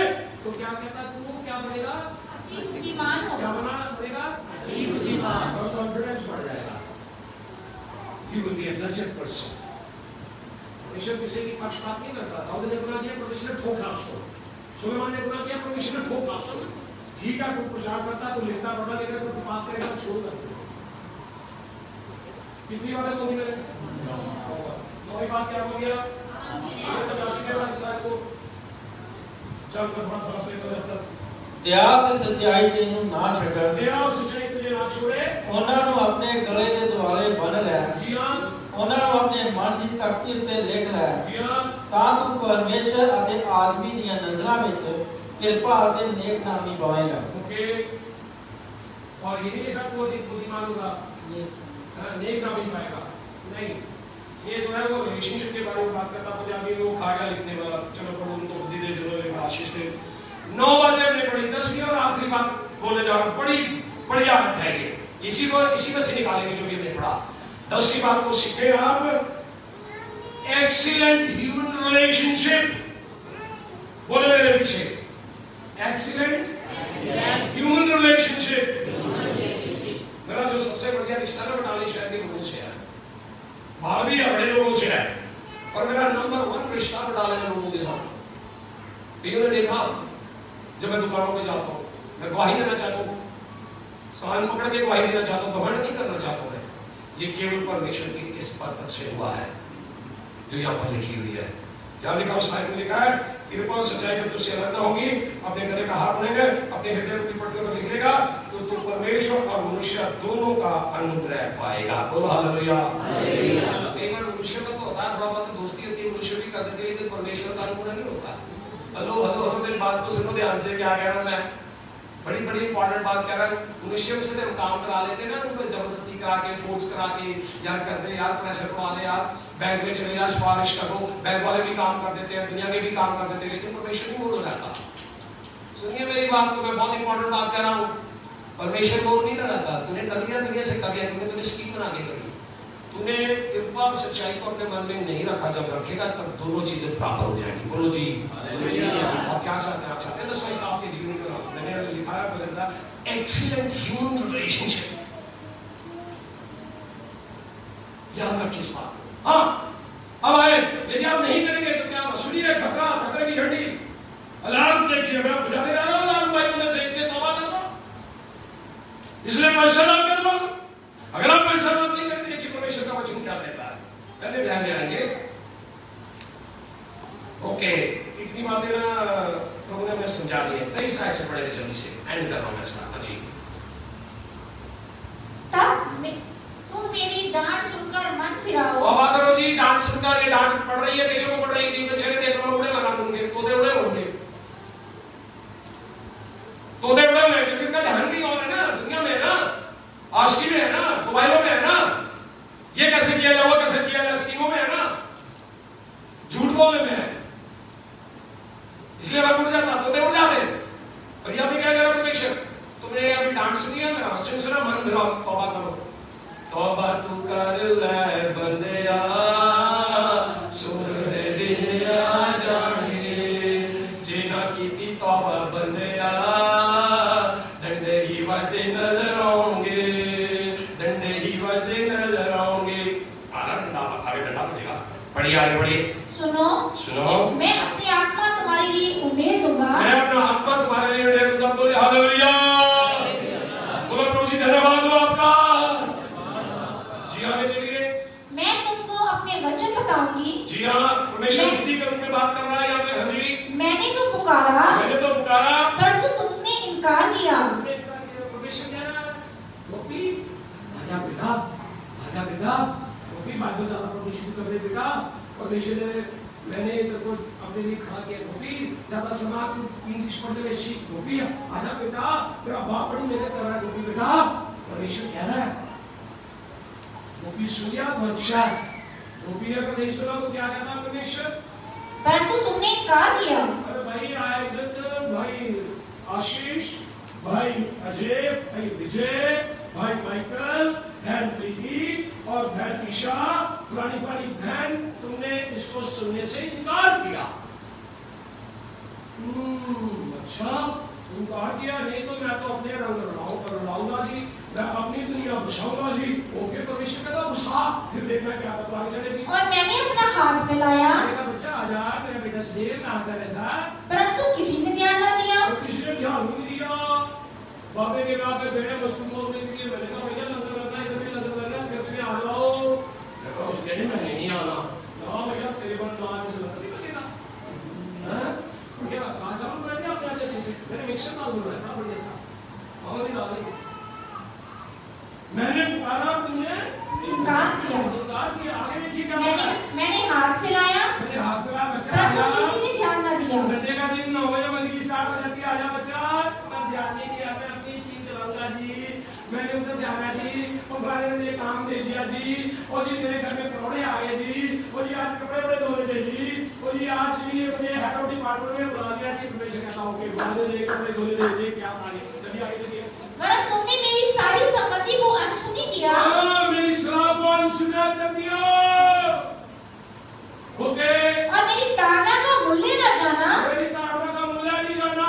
तो क्या कहता तू क्या बनेगा? अति बुद्धिमान होगा। क्या बना बनेगा? अति बुद्धिमान। और कॉन्फिडेंस बढ़ जाएगा। You will be a blessed person. परमेश्वर किसी की पक्षपात नहीं करता। दाऊद ने गुनाह किया, परमेश्वर ने ठोका उसको। सुलेमान ने गुनाह किया, परमेश्वर ने ठोका उसको। ठीक है, तू प्रचार करता, तू लिखता पढ़ा लिखा, तू बात करेगा, छोड़ कर। कितनी बातें होगी मेरे? नौवीं बात क्या हो गया? चल कर बस बस दया और सच्चाई तेनू ना छड्डण। दया और सच्चाई तुझे ना ना छोड़े। ਉਹਨਾਂ ਨੂੰ ਆਪਣੇ ਗਲੇ ਦੇ ਦੁਆਲੇ ਬੰਨ ਲੈ। जी हाँ, ਉਹਨਾਂ ਨੂੰ ਆਪਣੇ ਮਨ ਦੀ ਤਖਤੀ ਉੱਤੇ ਲਿਖ ਲੈ जी हाँ, ਤਾਂ ਤੂੰ ਪਰਮੇਸ਼ਰ ਅਤੇ ਆਦਮੀ ਦੀਆਂ ਨਜ਼ਰਾਂ ਵਿੱਚ ਕਿਰਪਾ ਅਤੇ ਨੇਕ ਨਾਮੀ ਪਾਵੇਂਗਾ। ओके। और ये नहीं लिखा कि वो बुद्धिमान होगा, हाँ, नेक नाम नहीं पाएगा, नहीं। ये जो है वो रिलेशनशिप के बारे में बात करता, पंजाबी में वो खा गया लिखने वाला, चलो पढ़ो उनको बुद्धि दे, जिन्होंने आशीष दे। 9 बातें हमने पढ़ी, 10वीं और आखिरी बात बोले जा रहा हूँ, बड़ी बढ़िया अर्थ है ये, इसी में से निकालेंगे जो भी हमने पढ़ा। 10वीं बात को सीखे आप, एक्सीलेंट ह्यूमन रिलेशनशिप। बोले मेरे पीछे, एक्सीलेंट ह्यूमन रिलेशनशिप। मेरा जो सबसे बढ़िया रिश्ता है बटाली शहर के लोगों से है, बाहर भी है, बड़े लोगों से है, और मेरा नंबर 1 रिश्ता बटाले में लोगों के साथ। इन्होंने देखा जब मैं दुकानों पे जाता हूँ, मैं गवाही देना चाहता हूँ, सामान पकड़ के गवाही देना चाहता हूँ, घमंड नहीं करना चाहता हूँ मैं। ये केवल परमेश्वर की इस बरकत से हुआ है जो यहाँ पर लिखी हुई है। यहाँ लिखा, उस में लिखा है, कृपा और सच्चाई में तुझसे अलग न होगी, अपने गले का हाथ लेंगे, अपने हृदय की पट्टियों पर लिख लेगा, तो तू परमेश्वर और मनुष्य दोनों का अनुग्रह पाएगा। बोलो हालेलुया। कई बार मनुष्य का तो होता है, थोड़ा बहुत दोस्ती होती है, मनुष्य भी कर देते हैं, लेकिन परमेश्वर का अनुग्रह नहीं होता। हेलो हेलो, हम मेरी बात को सुनो ध्यान से, क्या कह रहा हूँ मैं, बड़ी बड़ी इंपॉर्टेंट बात कह रहा हूँ। मनुष्य से जब काम करा लेते हैं ना, उनको जबरदस्ती करा के, फोर्स करा के, यार कर दे यार, प्रेशर पड़ा ले यार, बैंक में चले जा, सिफारिश करो, बैंक वाले भी काम कर देते हैं, दुनिया के भी काम कर देते हैं, लेकिन परमेश्वर नहीं बोल रहा था। सुनिए मेरी बात को, मैं बहुत इंपॉर्टेंट बात कह रहा हूँ। परमेश्वर बोल नहीं रहा था, तूने कर लिया दुनिया से कर लिया, क्योंकि तूने स्कीम बना के करी। तूने कृपा और सच्चाई को अपने मन में नहीं रखा, जब रखेगा तब दोनों चीजें प्राप्त हो जाएंगी। बोलो जी। आप क्या चाहते हैं? आप चाहते हैं 10 वर्ष आपके जीवन में, मैंने लिखा है एक्सीलेंट ह्यूमन रिलेशनशिप। याद रखिए इस बात को। हाँ, अब आए, यदि आप नहीं करेंगे तो क्या सुनिए, खतरा, खतरे की झंडी, अलार्म देखिए, मैं बुझाने जा रहा हूँ अलार्म भाई में से, इसलिए तौबा कर लो, इसलिए पश्चाताप कर लो। अगर आप पश्चाताप नहीं करते, देखिए परमेश्वर का वचन क्या कहता है, पहले ध्यान देंगे। ओके, इतनी बातें ना प्रभु ने हमें समझा दी है। 23 आयत से पढ़ेंगे जल्दी से, एंड कर रहा हूं मैं इसका। जी, तब तुम मेरी डांट सुनकर मन फिराओ। तौबा करो जी, डांट सुनकर, ये डांट पड़ रही है, देखो पड़ रही है, दिन के चेहरे देख लो, उड़े लगा दूंगे, तोते उड़े होंगे, तोते उड़े होंगे, क्योंकि इनका ध्यान नहीं हो रहा है ना, दुनिया में है ना, आशिकी में है ना, मोबाइलों में है ना, ये कैसे किया जाए, वो कैसे किया जाए, स्कीमों में है ना, झूठ बोलने में है, इसलिए रब उड़ जाता, तोते उड़ जाते। और यहाँ पे क्या कह रहा है परमेश्वर, तुमने अभी डांट सुनी है, मेरा वचन सुना, मन फिराओ, तौबा करो। तौबा तू कर ले बंदेया, सुन दे दिन आ जाने, जिना कीती तौबा बंदेया, डंडे ही वजदे नजर आओगे, डंडे ही वजदे नजर आओगे। आधा डंडा बजेगा। बढ़िया आगे बढ़िए। सुनो, सुनो, मैं अपनी आत्मा तुम्हारे लिए उम्मीद दूंगा, मैं अपना आत्मा तुम्हारे लिए उम्मीद दूंगा। बोले हालेलुया, बोलो प्रभु जी धन्यवाद हो आपका। जी आगे चलिए। मैं तुमको अपने वचन बताऊंगी। जी हाँ, परमेश्वर बुद्धि के रूप में बात कर रहा है यहाँ पे। हाँ जी, मैंने तो पुकारा, परंतु तुमने इनकार किया। परमेश्वर कह रहा है, गोपी आजा बेटा, आजा बेटा, गोपी बाइबल से पढ़ना शुरू कर दे बेटा। परमेश्वर ने, मैंने तेरे को अपने लिए खड़ा किया, गोपी ज्यादा समय तू इंग्लिश पढ़ने में सीख, गोपी आजा बेटा, तेरा बाप बड़ी मेहनत कर रहा है, गोपी बेटा। परमेश्वर कह रहा है, गोपी सुन गया तो अच्छा, गोपी ने अगर नहीं सुना तो क्या कहता परमेश्वर, परंतु तुमने इनकार किया। अरे भाई आइजक, भाई आशीष, भाई अजय, भाई विजय, भाई माइकल, बहन प्रीति और बहन ईशा, फलानी फलानी बहन, तुमने इसको सुनने से इनकार किया। अच्छा, इनकार किया, नहीं तो मैं तो अपने रंग रलाऊंगा जी, मैं अपनी दुनिया बसाऊंगा जी। ओके, परमेश्वर कहता गुस्सा, फिर देखना क्या होता है, चले जी। और मैंने अपना हाथ फैलाया, मेरा बच्चा आजा, मेरा बेटा से ना कर ऐसा, परंतु किसी ने ध्यान न दिया। तो किसी ने ध्यान नहीं दिया। बाबे के वहां पे बेटे मस्तूर ने दिए, मैंने कहा भैया लंगर लगना, इधर भी लंगर लगना, चर्च में आ जाओ। देखो उसके लिए मैंने नहीं आना, हाँ भैया तेरे पर नाम से लंगर नहीं बचेगा, हैं? क्या कहाँ चालू बैठ गया अपने अच्छे से, मैंने मिक्सर डाल दूँगा ना बढ़िया सा, बहुत ही डाल जी, और जी मेरे घर में परौने आ गए जी, और जी आज कपड़े बड़े धोने थे जी, और जी आज जी मुझे हेड ऑफ डिपार्टमेंट में बुला दिया जी, परमेश्वर कहता हूँ कि बुलाने दे, कपड़े धोने दे, क्या मांगे, चलिए आगे चलिए। वरन तुमने मेरी सारी सम्मति को अनसुनी किया। मेरी सलाह को अनसुना कर दिया। ओके। और मेरी ताड़ना का मूल्य न जाना। मेरी ताड़ना का मूल्य नहीं जाना।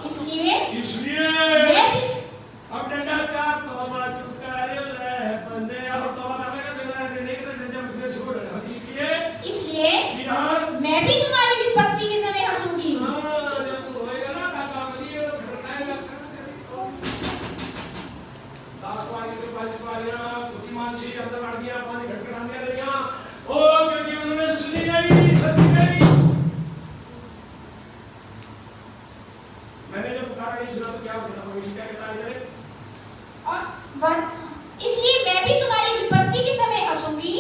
इसलिए मैं भी अब डंडा का तोबा तू कर ले बंदे, और तोबा करने का चला है, डंडे के डंडे में से छोड़ रहा। इसलिए जी हाँ, मैं भी तुम्हारी विपत्ति के समय हंसूंगी। जब तू रोएगा ना काका बलिए घटनाएगा। 10 बार के 5 बार या बुद्धिमान से अंदर आड़ दिया, 5 घटना दिया ले गया। ओ क्योंकि उन्होंने सुनी नहीं, सती नहीं। मैंने जब पुकारा नहीं सुना तो क्या होगा? भविष्य क्या कहता है इसे? इसलिए मैं भी तुम्हारी विपत्ति के समय हंसूंगी।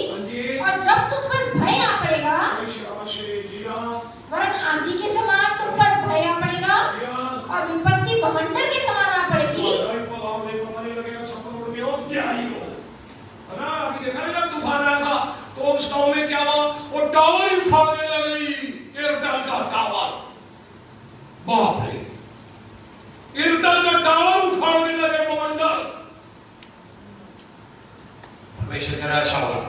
और जब तुम पर भय आ पड़ेगा, वरन आंधी के समान तुम पर भय आ पड़ेगा, और विपत्ति बवंडर के समान आ पड़ेगी। अभी देखा ना जब तूफान आया था तो उस गांव में क्या हुआ? वो टावर ही उखाड़ने लगी, एयरटेल का टावर। बाप रे, एयरटेल का टावर उखाड़ने लगे बवंडर। परमेश्वर कह रहा है अच्छा होगा।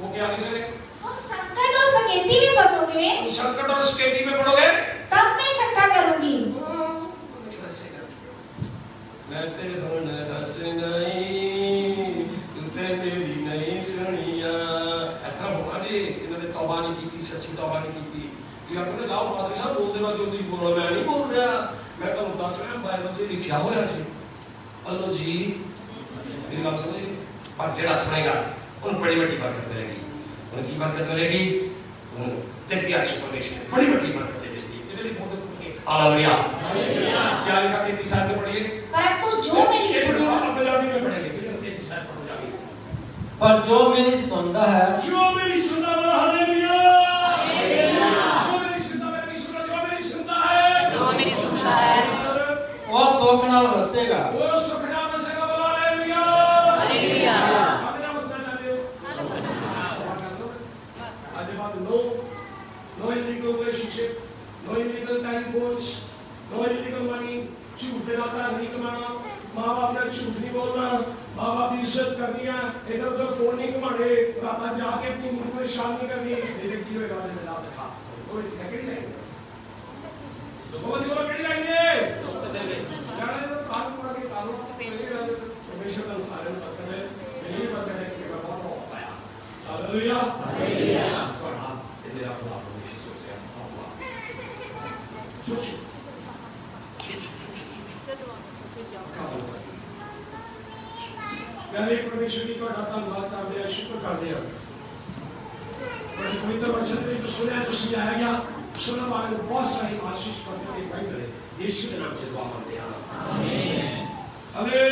वो क्या आगे चले? तुम संकट और सकेती में फंसोगे। तुम संकट और सकेती में पड़ोगे, तब मैं ठट्ठा करूंगी। मैं ते हुन हंस नहीं, तू ते मेरी नहीं सुनिया। इस तरह होगा जी, जिन्होंने तौबा नहीं की थी, सच्ची तौबा नहीं की थी, कि आपने जाओ पादरी साहब बोल देना जो तुम बोल रहे, मैं नहीं बोल रहा, मैं तो दस रहा बाइबल से लिखा हुआ जी। अल्लाह जी मेरी बात समझिए, पर जेड़ा सुनेगा उन बड़ी बड़ी बरकत मिलेगी। उनकी बरकत मिलेगी, जल्दी अच्छी परमेश्वर में बड़ी बड़ी बरकत देती है। ये बहुत हालेलुया। क्या लिखा 33 आयत में पढ़िए? परंतु जो मेरी सुनेगा, पंजाबी में पढ़ेंगे, 33 आयत पंजाबी। पर जो मेरी सुनता है, जो मेरी सुनता है, हालेलुया। जो मेरी सुनता है, जो मेरी सुनता है, जो मेरी सुनता है, वो सुख नाल वसेगा। वो सुख नाल वसेगा। बोलो हालेलुया। हालेलुया। आप ना वसना चाहते हो? आज बात no illegal relationship, no illegal telephones, no illegal money, झूठ बोलना नहीं कमाना, माँ बाप ने झूठ नहीं बोलना, माँ बाप की इज्जत करनी है, इधर उधर फोन नहीं घुमाने, रात जाके अपनी नींद में शाम नहीं करनी, ये की होगा जब मैं रात खा, तो इसका क्या करेंगे? सुबह जो कड़ी लाएंगे, जाने तो काल पड़ा के कालों परमेश्वर का सारे बरकत है, यही बरकत है कि मैं बहुत हो पाया। हालेलुया। हालेलुया। और आप तेरे अपना परमेश्वर सोच रहे हैं। मैंने परमेश्वर की धन्यवाद कर दिया, शुक्र कर दिया। पवित्र वचन में जो सुना जो समझाया गया, सुनने वाले को बहुत सारी आशीष प्रदान करे। यीशु के नाम से दुआ मांगते हैं। आमीन।